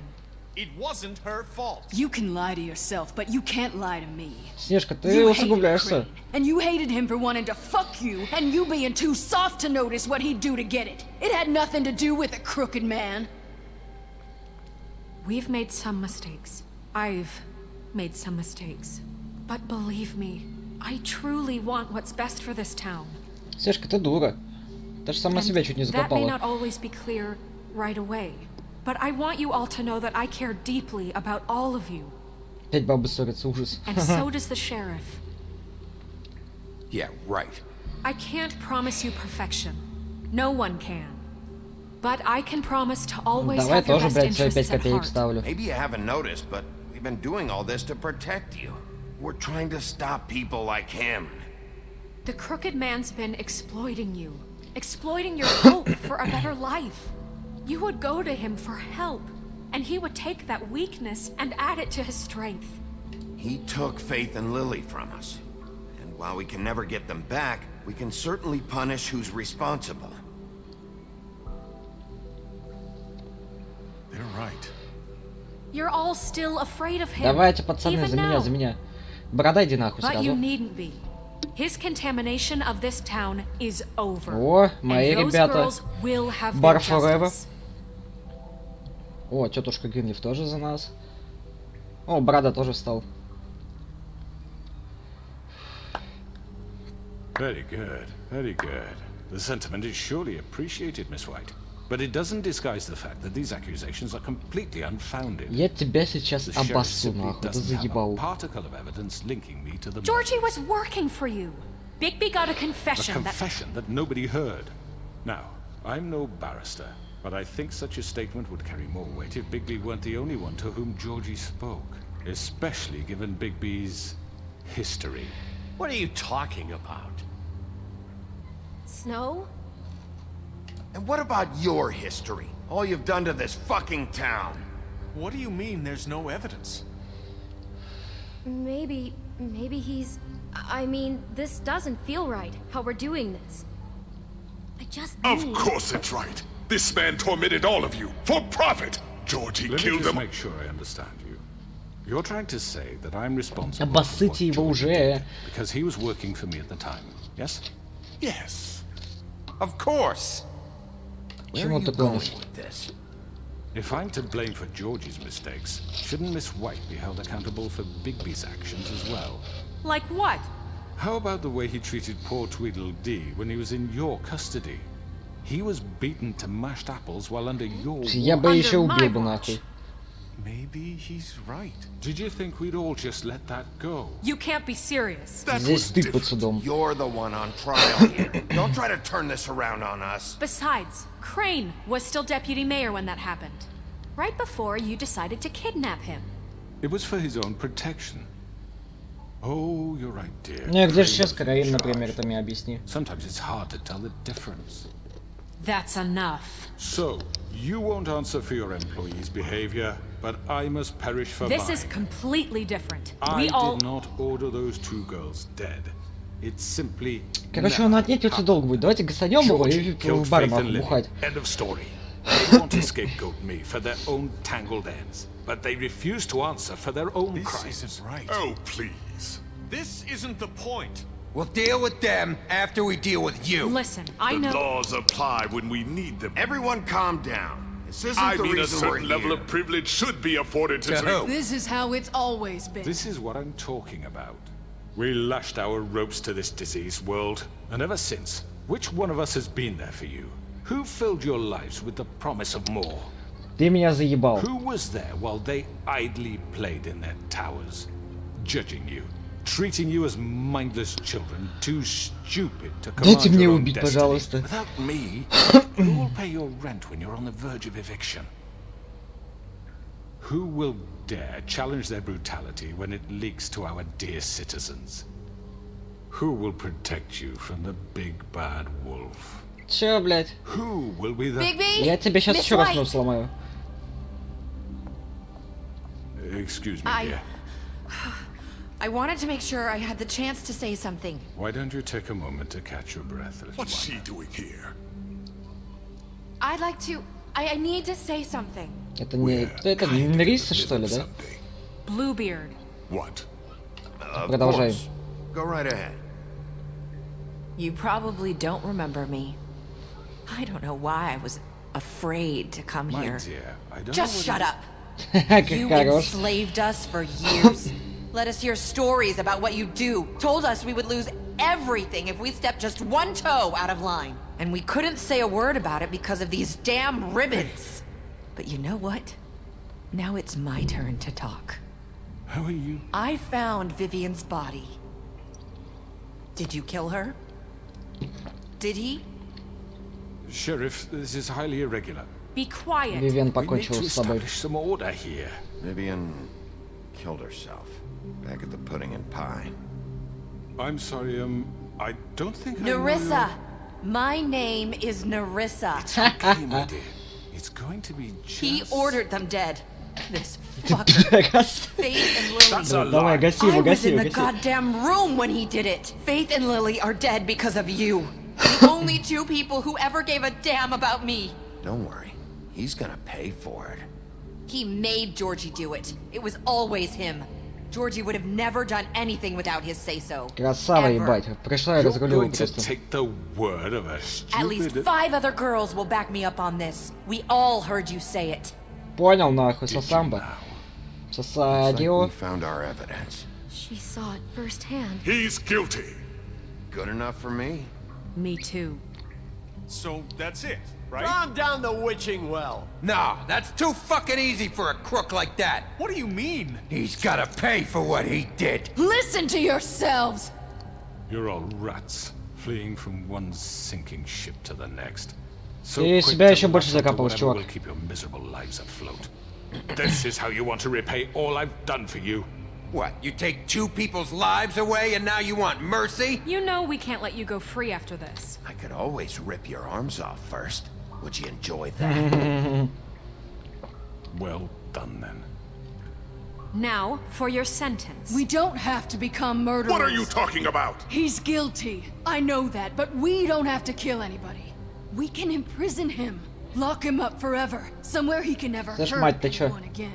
It wasn't her fault. You can lie to yourself, but you can't lie to me. Снежка, ты You hated усугубляешься. Crane, and you hated him for wanting to fuck you, and you being too soft to notice what he'd do to get it. It had nothing to do with the Crooked Man. We've made some mistakes. I've made some mistakes. But believe me, I truly want what's best for this town. Снежка, ты дура. Ты же сама себя чуть не That may закопала. not always be clear right away. But I want you all to know that I care deeply about all of you. Опять бабы ссорятся, ужас. And so does the sheriff. Yeah, right. I can't promise you perfection. No one can. But I can promise to always Давай have your тоже, best блядь, свои 5 interests at копеек heart. ставлю. Maybe you haven't noticed, but we've been doing all this to protect you. We're trying to stop people like him. The Crooked Man's been exploiting you. Exploiting your hope for a better life. You would go to him for help, and he would take that weakness and add it to his strength. He took Faith and Lily from us. And while we can never get them back, we can certainly punish who's responsible. They're right. You're all still afraid of him. Давайте, пацаны, even за меня, now. за меня. Борода, иди нахуй But you сразу. needn't be. His contamination of this town is over. О, мои and those ребята. girls will have Бар their forever. justice. О, тетушка Гринлиф тоже за нас. О, Борода тоже встал. Very good, very good. The sentiment is surely appreciated, Miss White. But it doesn't disguise the fact that these accusations are completely unfounded. Я тебя сейчас The sheriff обоссу, simply нахуй, ты doesn't have a заебал. particle of evidence linking me to the Georgie was working for you. Bigby got a A confession that... confession that nobody heard. Now, I'm no barrister, but I think such a statement would carry more weight if Bigby weren't the only one to whom Georgie spoke, especially given Bigby's history. What are you talking about? Snow? And what about your history? All you've done to this fucking town? What do you mean there's no evidence? Maybe he's... I mean, this doesn't feel right, how we're doing this. I just Of need... course it's right. This man tormented all of you for profit. Georgie Let me killed just them. make sure I understand you. You're trying to say that I'm responsible for Обоссыте what его Georgie уже. did because he was working for me at the time, yes? Yes. Of course. Where are Почему you ты going гонишь? with this? If I'm to blame for Georgie's mistakes, shouldn't Miss White be held accountable for Bigby's actions as well? Like what? How about the way he treated poor Tweedledee when he was in your custody? He was beaten to mashed apples while under your Я бы watch. еще убил бы нахуй. Maybe he's right. Did you think we'd all just let that go? You can't be serious. Здесь ты под судом. You're the one on trial here. Don't try to turn this around on us. Besides, Crane was still deputy mayor when that happened. Right before you decided to kidnap him. It was for his own protection. Oh, you're right, dear. Ну, где же Crane сейчас was in Караин, charge. например, это мне объясни. Sometimes it's hard to tell the difference. That's enough. So, you won't answer for your employees' behavior, but I must perish for This mine. is completely different. I We all... did not order those two girls dead. It's simply... Короче, он отнять очень долго будет. Давайте гасанем его и Georgie killed в бар Faith and Lily. бухать. End of story. They want to scapegoat me for their own tangled ends, but they refuse to answer for their own crimes. This isn't right. Oh, please. This isn't the point. We'll deal with them after we deal with you. Listen, I The know. laws apply when we need them. Everyone calm down. This isn't I the mean, a reason we're certain level here. of privilege should be afforded to To three. who? This is how it's always been. This is what I'm talking about. We lashed our ropes to this diseased world, and ever since, which one of us has been there for you? Who filled your lives with the promise of more? Ты меня заебал. Who was there while they idly played in their towers, judging you, treating you as mindless children, too stupid to Дайте command мне your own убить, destiny? пожалуйста. Without me, who will pay your rent when you're on the verge of eviction? Who will dare challenge their brutality when it leaks to our dear citizens? Who will protect you from the big bad wolf? Чё, блядь? Who will be the... Bigby, Я тебе сейчас Miss еще раз White. нос сломаю. Excuse me, dear. I wanted to make sure I had the chance to say something. Why don't you take a moment to catch your breath, little What's one? she doing here? I'd like to... I need to say something. Это не... Это Нериса, что ли, да? Bluebeard. What? Продолжай. Go right ahead. You probably don't remember me. I don't know why I was afraid to come My here. dear, I don't Just know shut what up. Как You хорош. enslaved us for years. Let us hear stories about what you do. Told us we would lose everything if we stepped just one toe out of line. And we couldn't say a word about it because of these damn ribbons. But you know what? Now it's my turn to talk. How are you? I found Vivian's body. Did you kill her? Did he? Sheriff, this is highly irregular. Be quiet. Вивиан We need покончила to с собой. establish some order here. Vivian killed herself back at the pudding and pie. I'm sorry, I don't think I know Nerissa! My name is Nerissa. It's okay, my dear. It's going to be just... He ordered them dead. This fucker. Faith and Lily. That's a Давай, lie. гаси его, I was гаси in его, the гаси. goddamn room when he did it. Faith and Lily are dead because of you. The only two people who ever gave a damn about me. Don't worry. He's gonna pay for it. He made Georgie do it. It was always him. Georgie would have never done anything without his say-so. Красава, Ever. ебать. Пришла и You're разрулила going to просто. take the word of a At least stupid... 5 other girls will back me up on this. We all heard you say it. Понял, нахуй, Did you сосамба. now? Looks like Сосадил. we found our evidence. She saw it firsthand. He's guilty. Good enough for me. Me too. So that's it, right? Calm down the witching well. Nah, that's too fucking easy for a crook like that. What do you mean? He's gotta pay for what he did. Listen to yourselves! You're all rats, fleeing from one sinking ship to the next. So Ты quick себя to еще больше latch onto закапываешь, whatever чувак. will keep your miserable lives afloat. This is how you want to repay all I've done for you. What, you take 2 people's lives away and now you want mercy? You know we can't let you go free after this. I could always rip your arms off first. Would you enjoy that? Well done, then. Now, for your sentence. We don't have to become murderers. What are you talking about? He's guilty. I know that, but we don't have to kill anybody. We can imprison him. Lock him up forever. Somewhere he can never Слышь, hurt мать, ты чё? anyone again.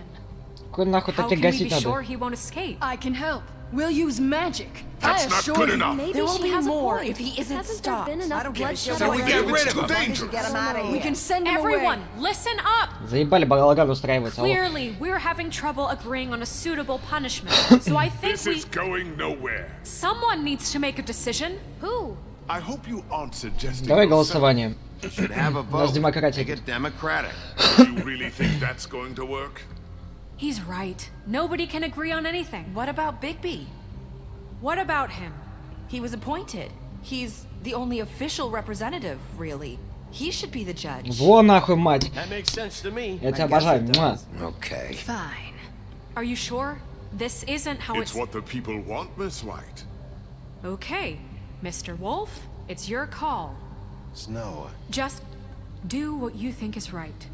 Какой нахуй How так can we гасить be sure надо? he won't escape? I can help. We'll use magic. That's I not assure good you. enough. Maybe There will she be has more a point. if he isn't Hasn't stopped. there been enough bloodshed So we already? get rid It's of him. too dangerous. Get him out of here. We can send him Everyone, away. listen up! Заебали балаган устраивать, алло. Clearly, we're having trouble agreeing on a suitable punishment. So I think This we... is going nowhere. Someone needs to make a decision. Who? I hope you aren't suggesting Давай yourself. голосование. You should have a У нас vote. демократия. Make it democratic. You really think that's going to work? He's right. Nobody can agree on anything. What about Bigby? What about him? He was appointed. He's the only official representative, really. He should be the judge. Во нахуй, мать. That makes sense to me. Я тебя I guess обожаю. it Муа. does. Okay. Fine. Are you sure? This isn't how It's what the people want, Miss White. Okay, Mr. Wolf, it's your call. Snow. Just do what you think is right.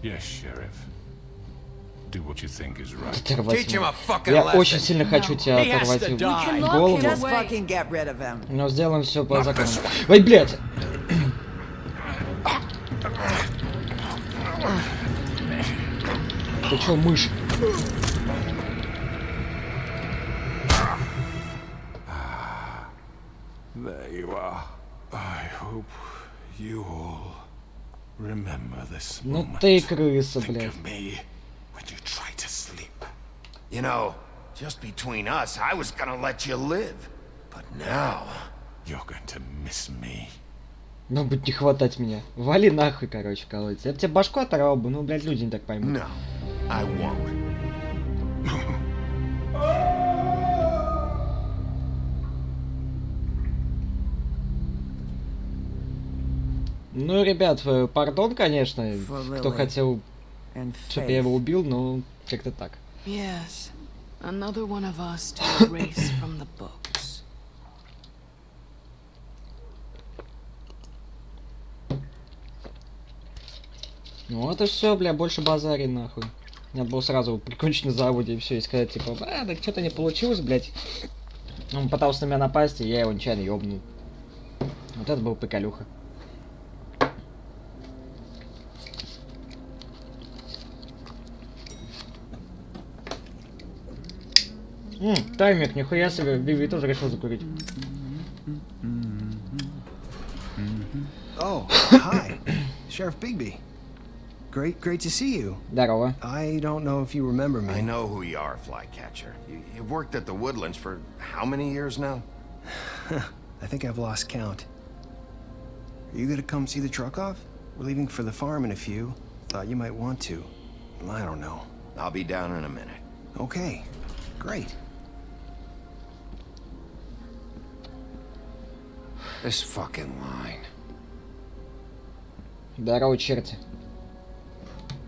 Yes, Sheriff. do what you think is right. Оторвать ему. Я очень сильно хочу тебя оторвать голову. Just fucking get rid of him. Но сделаем все по закону. Ой, блядь! Ты чё, мышь? There you are. I hope you all remember this Ну moment. ты крыса, Think блядь. of me when you try to sleep. You know, just between us, I was gonna let you live. But now... You're going to miss me. Ну, будет не хватать меня. Вали нахуй, короче, колодец. Я бы тебе башку оторвал бы, ну, блядь, люди не так поймут. No, I won't. Ну, ребят, пардон, конечно, кто хотел, чтобы я его убил, но как-то так. Yes, another one of us to erase from the books. Ну вот и все, бля, больше базари нахуй. Надо было сразу прикончить на заводе и все, и сказать, типа, так что-то не получилось, блядь. Он пытался на меня напасть, и я его нечаянно ёбнул. Вот это был приколюха. Таймер, нихуя себе, Биби тоже решил закурить. Oh, hi, Sheriff Bigby. Great to see you. Здорово. I don't know if you remember me. I know who you are, Flycatcher. You've worked at the Woodlands for how many years now? I think I've lost count. Are you gonna come see the truck off? We're leaving for the farm in a few. Thought you might want to. I don't know. I'll be down in a minute. Okay, great. This fucking line. Здорово, черти.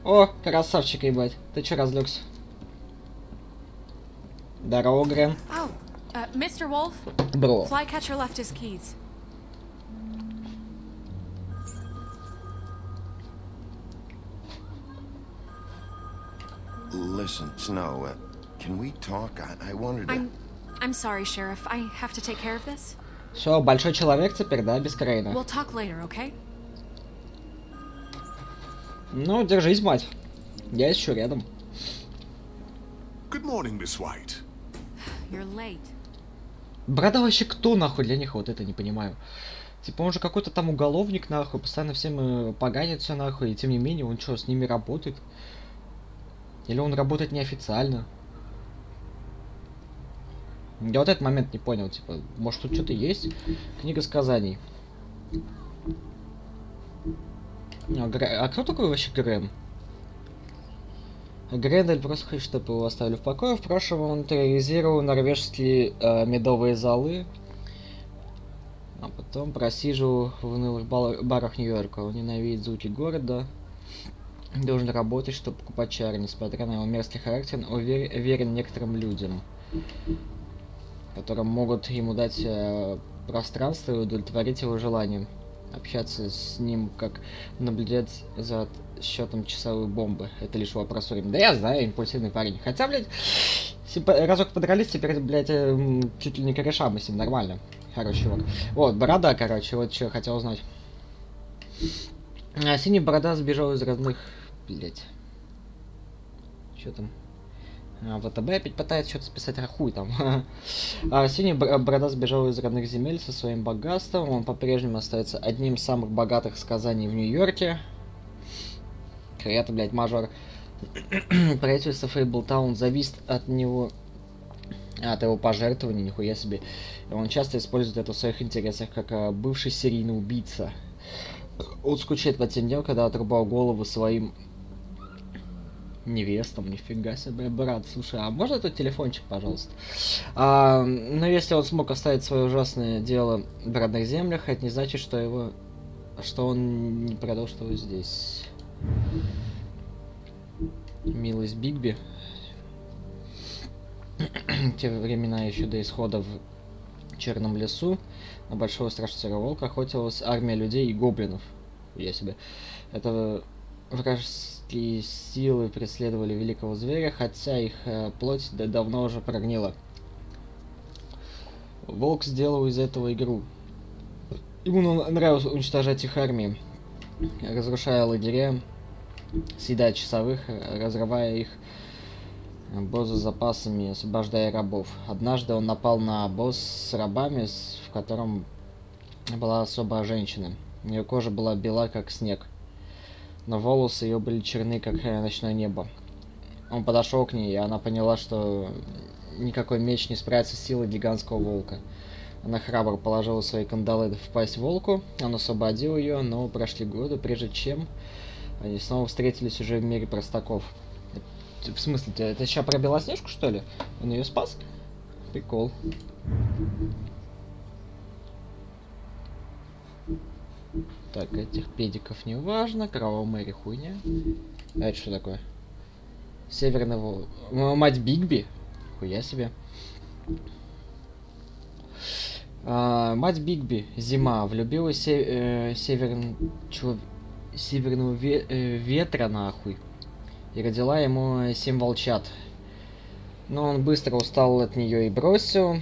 О, красавчик, ебать. Ты чё разлегся? Здорово, Грэм. Oh, Mr. Wolf? Бро. Flycatcher left his keys. Listen, Snow, can we talk? I wanted to... I'm sorry, Sheriff. I have to take care of this. Все, большой человек теперь, да, без Крейна. We'll talk later, okay? Ну, держись, мать. Я еще рядом. Good morning, Miss White. You're late. Брата вообще кто нахуй для них, вот это не понимаю. Типа он же какой-то там уголовник нахуй, постоянно всем поганит все нахуй, и тем не менее он что, с ними работает? Или он работает неофициально? Я вот этот момент не понял, типа, может тут что-то есть? Книга сказаний. А кто такой вообще Грэм? Грендель просто хочет, чтобы его оставили в покое. В прошлом он терроризировал норвежские медовые золы, а потом просиживал в унылых барах Нью-Йорка. Он ненавидит звуки города, должен работать, чтобы покупать чары. Несмотря на его мерзкий характер, он верен некоторым людям, которым могут ему дать пространство и удовлетворить его желанием. Общаться с ним, как наблюдать за счетом часовой бомбы. Это лишь вопрос времени. Да я знаю, импульсивный парень. Хотя, блядь, разок подрались, теперь, блядь, чуть ли не кореша мы с ним, нормально. Хороший чувак. Вот, борода, короче, вот что я хотел узнать. Синий борода сбежал из родных... Блядь. Что там? ВТБ опять пытается что-то списать, хуй там. Синий борода сбежал из родных земель со своим богатством. Он по-прежнему остается одним из самых богатых сказаний в Нью-Йорке. Это, блядь, мажор. Правительство Фейблтаун зависит от него, от его пожертвований, нихуя себе. И он часто использует это в своих интересах, как бывший серийный убийца. Он скучает по тем дням, когда отрубал голову своим невестам. Нифига себе, брат. Слушай, а можно тут телефончик, пожалуйста? Но если он смог оставить свое ужасное дело в родных землях, это не значит, что он не продолжит его здесь. Милость Бигби. Те времена еще до исхода в Черном лесу на большого страшного серого волка охотилась армия людей и гоблинов. Я себе. Это дикие силы преследовали великого зверя, хотя их плоть давно уже прогнила. Волк сделал из этого игру. Ему нравилось уничтожать их армии, разрушая лагеря, съедая часовых, разрывая их обозы с запасами, освобождая рабов. Однажды он напал на обоз с рабами, в котором была особая женщина. Ее кожа была бела, как снег, но волосы ее были черны, как ночное небо. Он подошел к ней, и она поняла, что никакой меч не справится с силой гигантского волка. Она храбро положила свои кандалы в пасть волку, он освободил ее, но прошли годы, прежде чем они снова встретились уже в мире простаков. В смысле, это сейчас про Белоснежку, что ли? Он ее спас? Прикол. Так, этих педиков не важно. Кровавая Мэри хуйня. А это что такое? Северный волк. Мать Бигби? Хуя себе. Мать Бигби, зима, влюбилась северного ветра нахуй. И родила ему 7 волчат. Но он быстро устал от нее и бросил.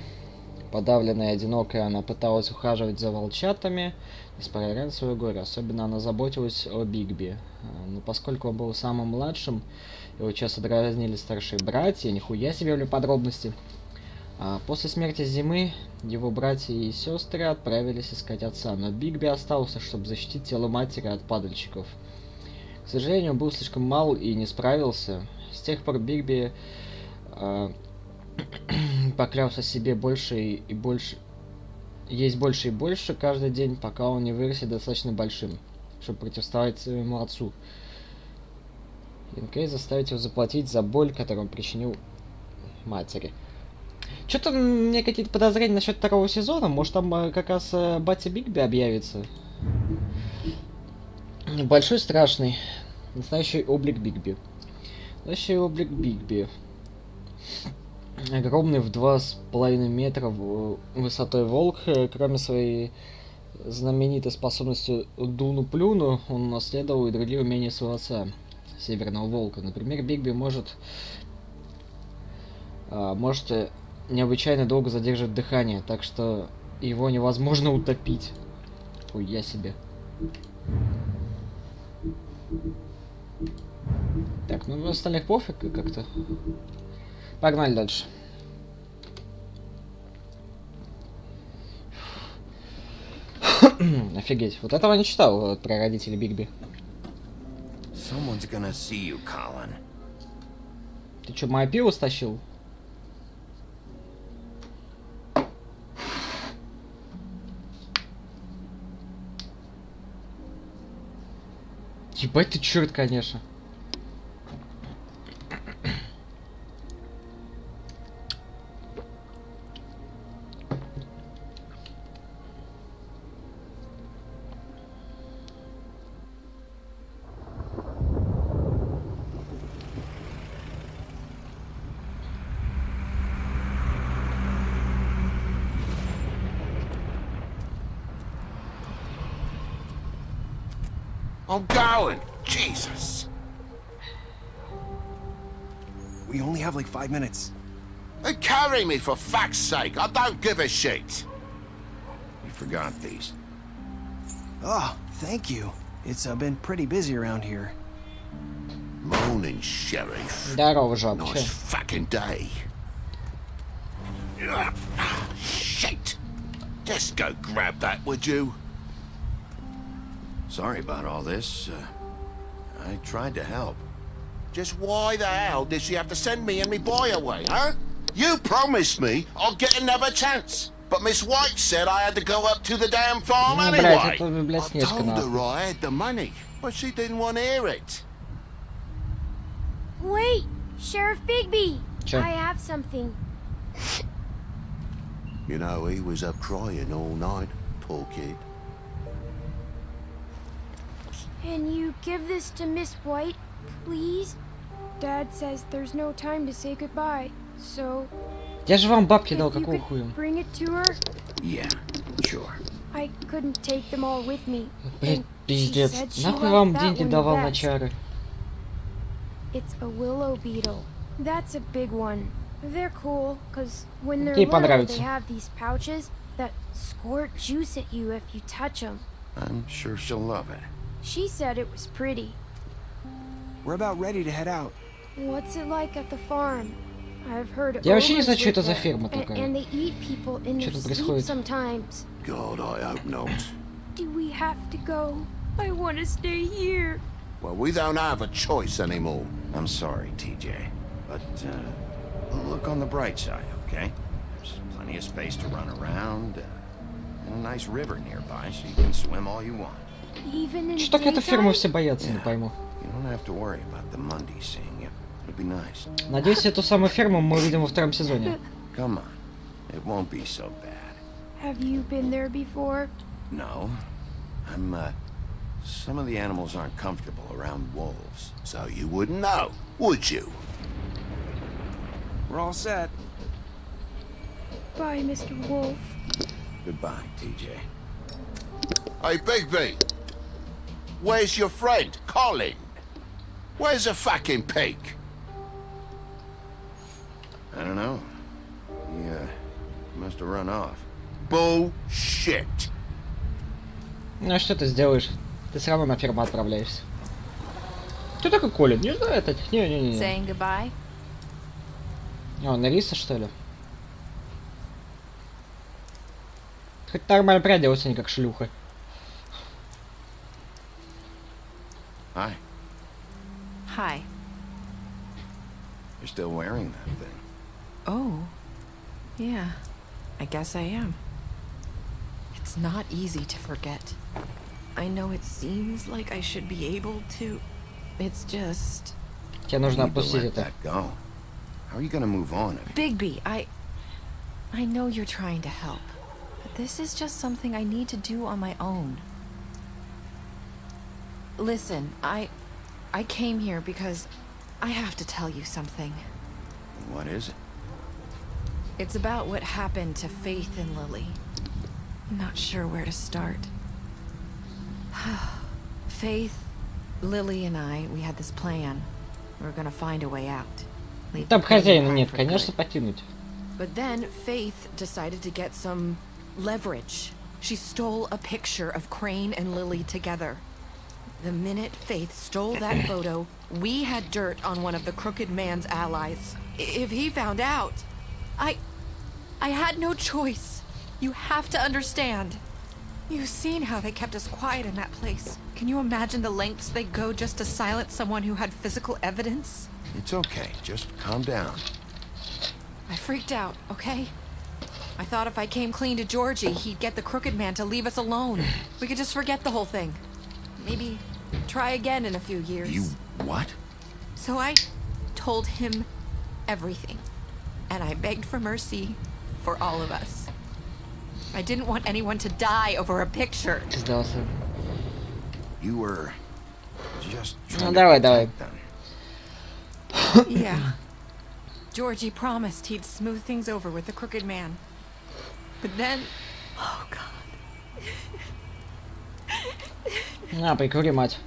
Подавленная и одинокая, она пыталась ухаживать за волчатами, несмотря на свое горе. Особенно она заботилась о Бигби. Но поскольку он был самым младшим, его часто дразнили старшие братья. Нихуя себе, были подробности. После смерти Зимы его братья и сестры отправились искать отца, но Бигби остался, чтобы защитить тело матери от падальщиков. К сожалению, он был слишком мал и не справился. С тех пор Бигби поклялся себе больше и больше, есть больше и больше каждый день, пока он не вырастет достаточно большим, чтобы противостоять своему отцу. Инкей заставить его заплатить за боль, которую он причинил матери. Что-то у меня какие-то подозрения насчет второго сезона. Может, там как раз батя Бигби объявится. Большой страшный. Настоящий облик Бигби. Настоящий облик Бигби. Огромный в 2,5 метра высотой волк. Кроме своей знаменитой способности Дуну-Плюну, он наследовал и другие умения своего отца, Северного Волка. Например, Бигби может необычайно долго задерживать дыхание, так что его невозможно утопить. Хуя себе. Так, ну в остальных пофиг как-то. Погнали дальше. Офигеть. Вот этого не читал про родителей Бигби. Ты чё, мое пиво стащил? Ебать ты черт, конечно. I'm going. Jesus. We only have like 5 minutes. Carry me for fuck's sake. I don't give a shit. You forgot these. Oh, thank you. It's been pretty busy around here. Morning, Sheriff. Здорово, жопче. Nice fucking day. Shit. Just go grab that, would you? Sorry about all this. I tried to help. Just why the hell did she have to send me and me boy away, huh? You promised me I'll get another chance. But Miss White said I had to go up to the damn farm anyway. I told her I had the money, but she didn't want to hear it. Wait, Sheriff Bigby. Sure. I have something. You know, he was up crying all night, poor kid. Can you give this to Miss White, please? Dad says there's no time to say goodbye, so... Я же вам бабки дал, какого хуя? Bring it to her? Yeah, sure. I couldn't take them all with me. Блин, пиздец. Нахуй вам деньги давал на чары? It's a willow beetle. That's a big one. They're cool, because when they're Ей little, понравится. they have these pouches that squirt juice at you if you touch them. I'm sure she'll love it. She said it was pretty. We're about ready to head out. What's it like at the farm? I've heard Я вообще не знаю, ogres что это live за there, ферма and такая. they eat people in Что their тут sleep происходит? sometimes. God, I hope not. Do we have to go? I want to stay here. Well, we don't have a choice anymore. I'm sorry, TJ. But, look on the bright side, okay? There's plenty of space to run around, and a nice river nearby, so you can swim all you want. Even in Что так эту ферму daytime? все боятся, не пойму. You don't have to worry about the Monday seeing you. It'll be nice. Надеюсь, эту самую ферму мы увидим во втором сезоне. Come on. It won't be so bad. Have you been there before? No. Some of the animals aren't comfortable around wolves. So you wouldn't know, would you? We're all set. Bye, Mr. Wolf. Goodbye, TJ. Hey, Bigby! Where's your friend, Colin? Where's the fucking pig? I don't know. He, must have run off. Bullshit! Ну а что ты сделаешь? Ты все равно на ферму отправляешься. Кто такой Колин? Не знаю таких. Не-не-не. Saying goodbye? О, Нариса, что ли? Хоть нормально приоделся, не как шлюха. Hi. Hi. You're still wearing that thing. Oh. Yeah. I guess I am. It's not easy to forget. I know it seems like I should be able to. It's just... Тебе нужно You need to опустить let это. that go. How are you gonna move on if Bigby, I know you're trying to help, but this is just something I need to do on my own. Listen, I came here because I have to tell you something. What is it? It's about what happened to Faith and Lily. I'm not sure where to start. Faith, Lily and I, we had this plan. We were gonna find a way out. Leave Там the Crane хозяина behind нет, for конечно, good. покинуть. But then Faith decided to get some leverage. She stole a picture of Crane and Lily together. The minute Faith stole that photo, we had dirt on one of the Crooked Man's allies. If he found out, I had no choice. You have to understand. You've seen how they kept us quiet in that place. Can you imagine the lengths they go just to silence someone who had physical evidence? It's okay. Just calm down. I freaked out, okay? I thought if I came clean to Georgie, he'd get the Crooked Man to leave us alone. We could just forget the whole thing. Maybe try again in a few years. You what? So I told him everything. And I begged for mercy for all of us. I didn't want anyone to die over a picture. Сдался. You were just Ну trying давай, to давай. protect them. Yeah. Georgie promised he'd smooth things over with the Crooked Man. But then... Oh, God. На, прикури, мать.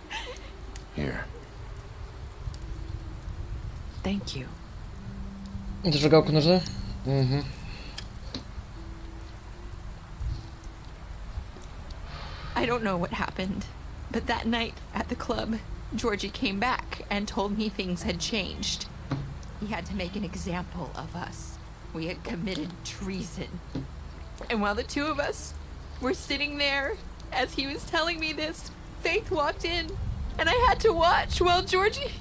Here. Thank you. Зажигалку нужна? Угу. I don't know what happened, but that night at the club, Georgie came back and told me things had changed. He had to make an example of us. We had committed treason. And while the two of us were sitting there, as he was telling me this, Faith walked in, and I had to watch while Georgie...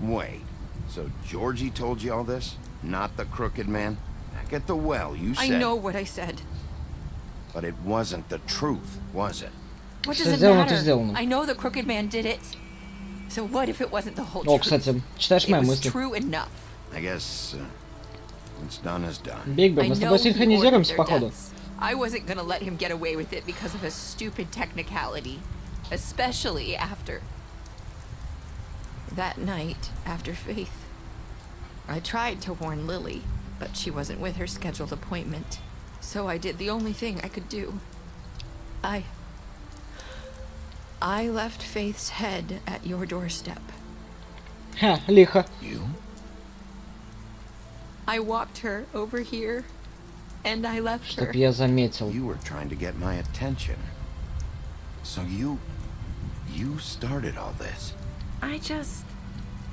Wait. So Georgie told you all this? Not the Crooked Man? Back at the well, you said... I know what I said. But it wasn't the truth, was it? What Что does it сделано, то matter? сделано. I know the Crooked Man did it. So what if it wasn't the whole О, truth? кстати, читаешь It мои was мысли. true enough. I guess what's done is done. Бигби, I мы с know тобой he синхронизируемся, ordered their походу. deaths. I wasn't gonna let him get away with it because of a stupid technicality. Especially after... That night, after Faith, I tried to warn Lily, but she wasn't with her scheduled appointment. So I did the only thing I could do. I left Faith's head at your doorstep. Ха, лихо. I walked her over here, and I left her. Чтоб я заметил. You were trying to get my attention. So you started all this. I just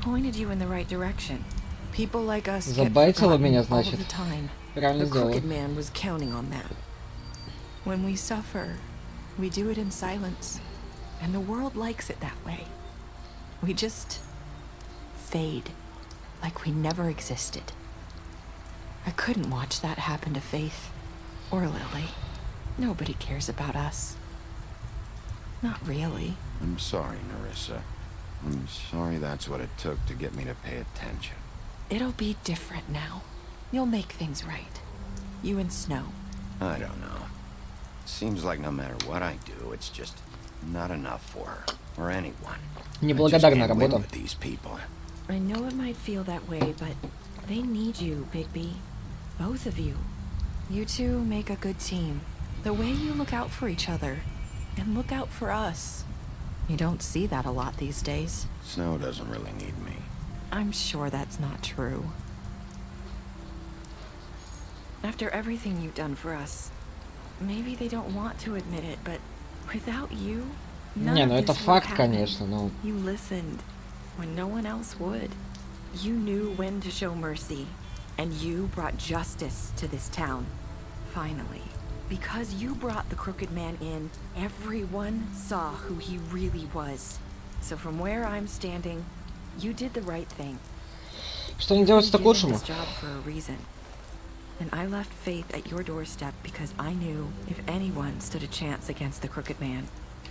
pointed you in the right direction. People like us get Забайтила меня, forgotten all значит. the time. Правильно The сделала. crooked man was counting on that. When we suffer, we do it in silence, and the world likes it that way. We just fade, like we never existed. I couldn't watch that happen to Faith or Lily. Nobody cares about us. Not really. I'm sorry, Nerissa. I'm sorry that's what it took to get me to pay attention. It'll be different now. You'll make things right. You and Snow. I don't know. Seems like no matter what I do, it's just not enough for her or anyone. Неблагодарная I just can't win работа. with these people. I know it might feel that way, but they need you, Bigby. Both of you. You two make a good team. The way you look out for each other, and look out for us. You don't see that a lot these days. Snow doesn't really need me. I'm sure that's not true. After everything you've done for us, maybe they don't want to admit it, but without you, none Не, of ну это this would факт, happen. конечно, но... You listened when no one else would. You knew when to show mercy, and you brought justice to this town. Finally. Because you brought the crooked man in, everyone saw who he really was. So from where I'm standing, you did the right thing. Что не делается-то к You've лучшему? been given this job for a reason. And I left Faith at your doorstep because I knew if anyone stood a chance against the crooked man,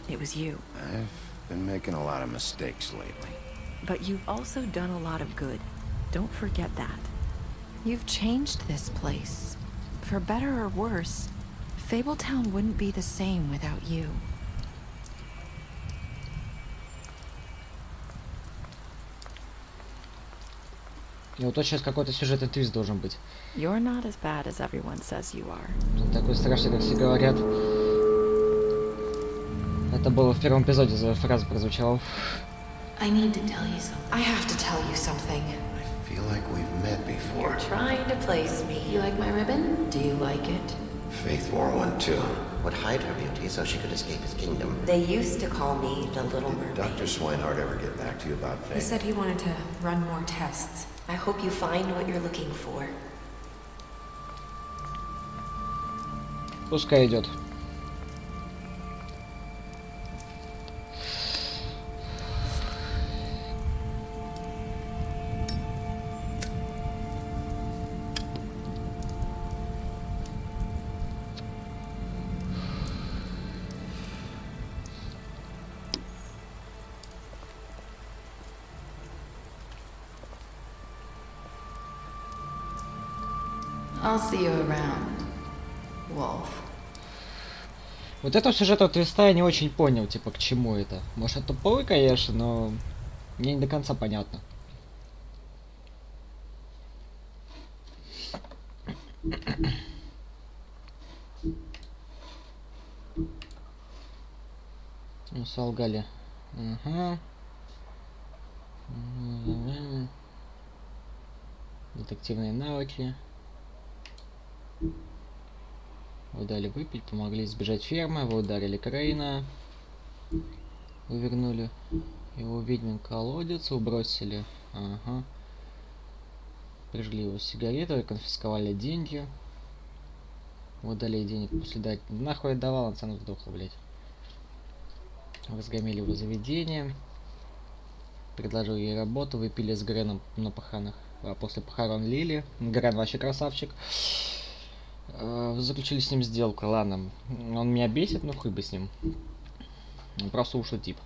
it was you. I've been making a lot of mistakes lately. But you've also done a lot of good. Don't forget that. You've changed this place. For better or worse, Fabletown wouldn't be the same without you. И вот тут сейчас какой-то сюжетный твист должен быть. You're not as bad as everyone says you are. Он такой страшный, как все говорят. Это было в первом эпизоде, за фраза прозвучала. I need to tell you something. I have to tell you something. I feel like we've met before. You're trying to place me. You like my ribbon? Do you like it? Faith wore one too. Would hide her beauty so she could escape his kingdom. They used to call me the Little Mermaid. Dr. Swinehart ever get back to you about Faith? He said he wanted to run more tests. I hope you find what you're looking for. Пускай идет. I'll see you around, Wolf. Вот этого сюжета твиста я не очень понял, типа, к чему это. Может, это тупой, конечно, но мне не до конца понятно. Ну, солгали. Ага. Детективные навыки. Вы дали выпить, помогли избежать фермы, вы ударили Крейна, вы вернули его в ведьмин колодец, вы бросили, ага, прижгли его сигареты, вы конфисковали деньги, вы дали ей денег после дать, нахуй я давал, она цену вдохла, блять. Вы разгромили его заведение, предложил ей работу, вы пили с Греном на похоронах, а после похорон Лили, Грен вообще красавчик. Вы заключили с ним сделку, ладно. Он меня бесит, но хуй бы с ним. Он просто ушлый тип.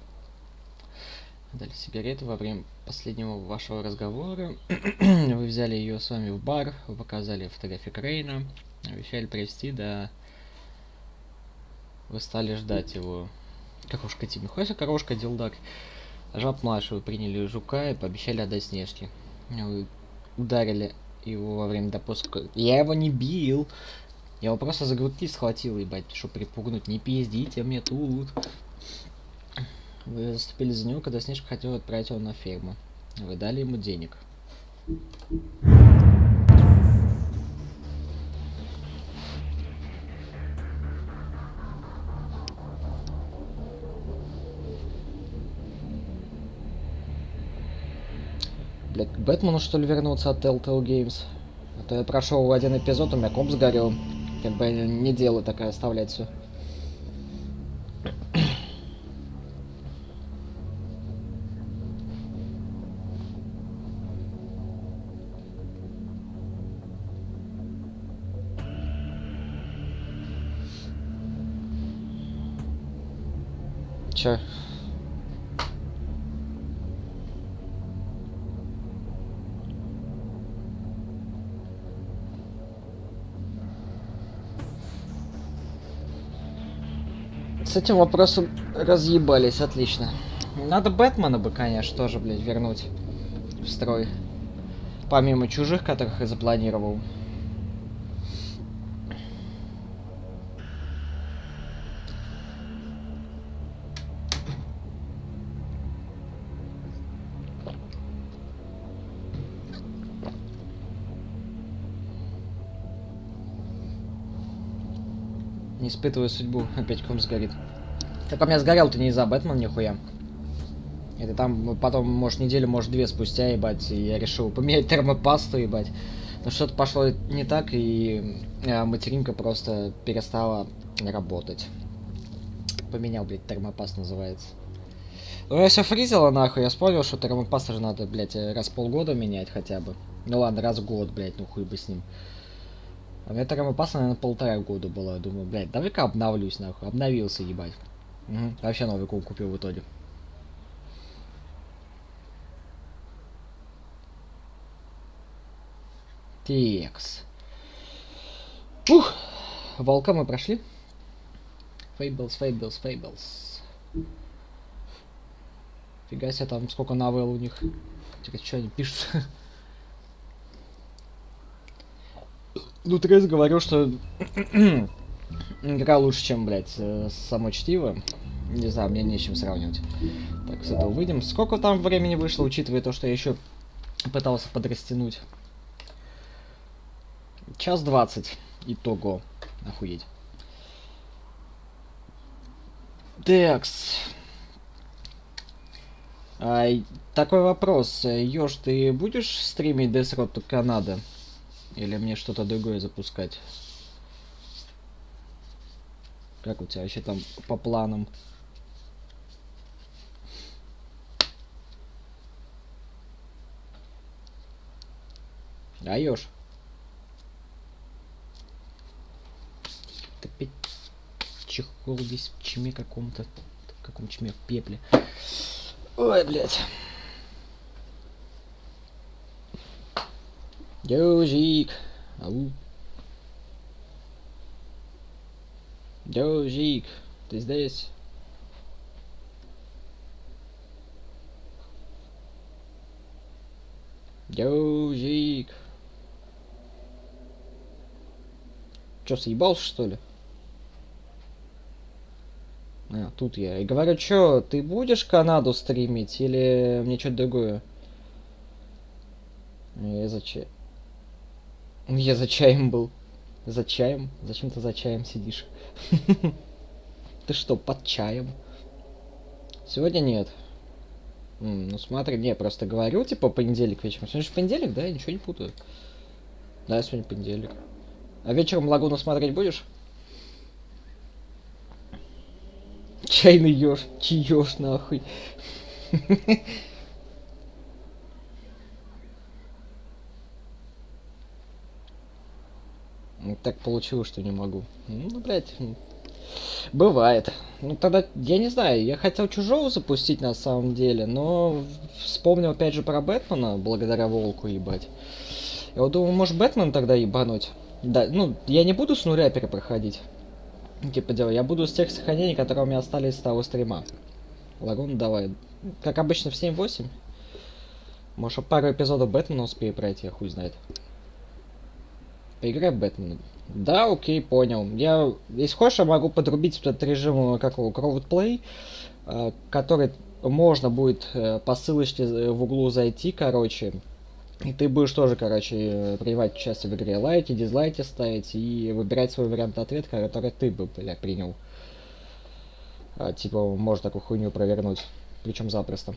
Дали сигареты во время последнего вашего разговора. Вы взяли ее с вами в бар, вы показали фотографии Крейна, обещали привезти, да. Вы стали ждать его. Корошка тип. Нихуя себе корошка, дилдак. Жаб младший, вы приняли жука и пообещали отдать Снежки. Вы ударили его во время допуска. Я его не бил. Я его просто за грудки схватил, ебать, чтобы припугнуть. Не пиздите мне тут. Вы заступили за него, когда Снежка хотела отправить его на ферму. Вы дали ему денег. Блять, к Бэтмену что ли вернуться от Telltale Games? А то я прошел один эпизод, у меня комп сгорел. Как бы не дело такое оставлять все. Чё? С этим вопросом разъебались, отлично. Надо Бэтмена бы, конечно, тоже, блядь, вернуть в строй. Помимо чужих, которых я запланировал. Не испытываю судьбу, опять комп сгорит. Так у меня сгорел-то не из-за Бэтмена, нихуя. Это там потом, может, неделю, может, две спустя, ебать, и я решил поменять термопасту, ебать. Но что-то пошло не так, и материнка просто перестала работать. Поменял, блядь, термопаст называется. Ну, я все фризила, нахуй, я вспомнил, что термопасту же надо, блядь, раз в полгода менять хотя бы. Ну ладно, раз в год, блядь, ну хуй бы с ним. А у меня термопаста, наверное, 1,5 года было. Я думаю, блядь, давай-ка обновлюсь, нахуй. Обновился, ебать. Угу. Вообще новый комп купил в итоге. Текс. Ух! Волка мы прошли. Fables. Фига себе, там сколько новелл у них. Теперь что они пишут? Ну, Трейс говорил, что игра лучше, чем, блядь, само чтиво. Не знаю, мне не с чем сравнивать. Так, с этого выйдем. Сколько там времени вышло, учитывая то, что я еще пытался подрастянуть? 1:20. Итого. Охуеть. Текс. Такой вопрос. Ёж, ты будешь стримить Death Road to Canada? Или мне что-то другое запускать? Как у тебя вообще там по планам? Ёж. Ты опять чехол здесь в чме каком-то. В каком чме? В пепле. Ой, блядь. Ёжик. Ау. Ёжик. Ты здесь? Ёжик. Чё, съебался, что ли? А, тут я. И говорю, чё, ты будешь Канаду стримить или мне что-то другое? Я зачем? Я за чаем был. За чаем? Зачем ты за чаем сидишь? Ты что, под чаем? Сегодня нет. Ну смотри, не, просто говорю, типа, понедельник вечером. Сегодня же понедельник, да? Я ничего не путаю. Да, сегодня понедельник. А вечером Лагуну смотреть будешь? Чайный ёж. Чаёж, нахуй. Так получилось, что не могу. Ну, блядь. Бывает. Ну, тогда, я не знаю, я хотел Чужого запустить на самом деле, но вспомнил опять же про Бэтмена, благодаря Волку, ебать. Я вот думаю, может Бэтмен тогда ебануть? Да, ну, я не буду с нуля перепроходить. Типа дела, я буду с тех сохранений, которые у меня остались с того стрима. Лагун, давай. Как обычно в 7-8. Может, пару эпизодов Бэтмена успею пройти, я хуй знает. Поиграй в Бэтмена. Да, окей, понял. Я, если хочешь, я могу подрубить этот режим, как его, Crowdplay, который можно будет по ссылочке в углу зайти, короче. И ты будешь тоже, короче, принимать участие в игре. Лайки, дизлайки ставить и выбирать свой вариант ответа, который ты бы, бля, принял. Типа, может такую хуйню провернуть. Причем запросто.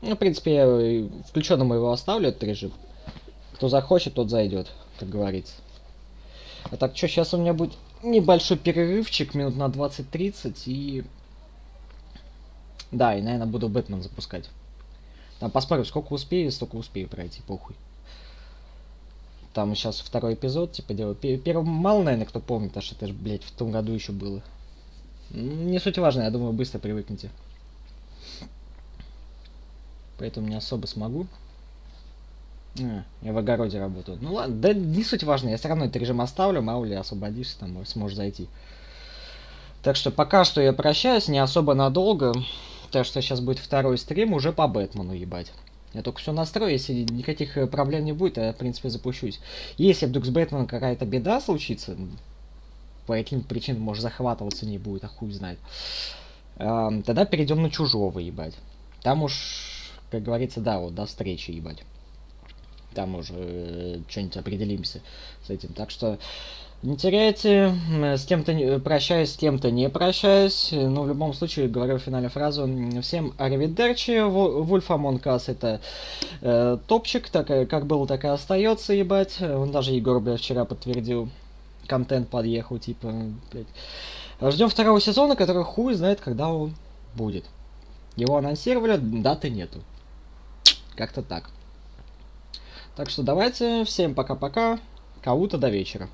Ну, в принципе, я включенным его оставлю, этот режим. Кто захочет, тот зайдет, как говорится. А так, что, сейчас у меня будет небольшой перерывчик, минут на 20-30, и... Да, и, наверное, буду Бэтмен запускать. Там посмотрю, сколько успею, столько успею пройти, похуй. Там сейчас второй эпизод, типа, делаю. Первый мало, наверное, кто помнит, а что это же, блядь, в том году еще было. Не суть важно, я думаю, быстро привыкнете. Поэтому не особо смогу. Я в огороде работаю. Ну ладно, да не суть важно, я все равно этот режим оставлю, мало ли освободишься, там сможешь зайти. Так что пока что я прощаюсь, не особо надолго. Так что сейчас будет второй стрим уже по Бэтмену, ебать. Я только все настрою, если никаких проблем не будет, я в принципе запущусь. Если вдруг с Бэтменом какая-то беда случится, по каким-то причинам, может, захватываться не будет, а хуй знает. Тогда перейдем на Чужого, ебать. Там уж, как говорится, да, вот до встречи, ебать. Там уже что-нибудь определимся с этим. Так что не теряйте, с кем-то прощаюсь, с кем-то не прощаюсь. Но в любом случае говорю финальную фразу. Всем аривидерчи, Вульф Амонг Ас это топчик, так как было, так и остается, ебать. Он даже Егор, блядь, вчера подтвердил. Контент подъехал, типа, блядь. Ждем второго сезона, который хуй знает, когда он будет. Его анонсировали, даты нету. Как-то так. Так что давайте, всем пока-пока, кого-то до вечера.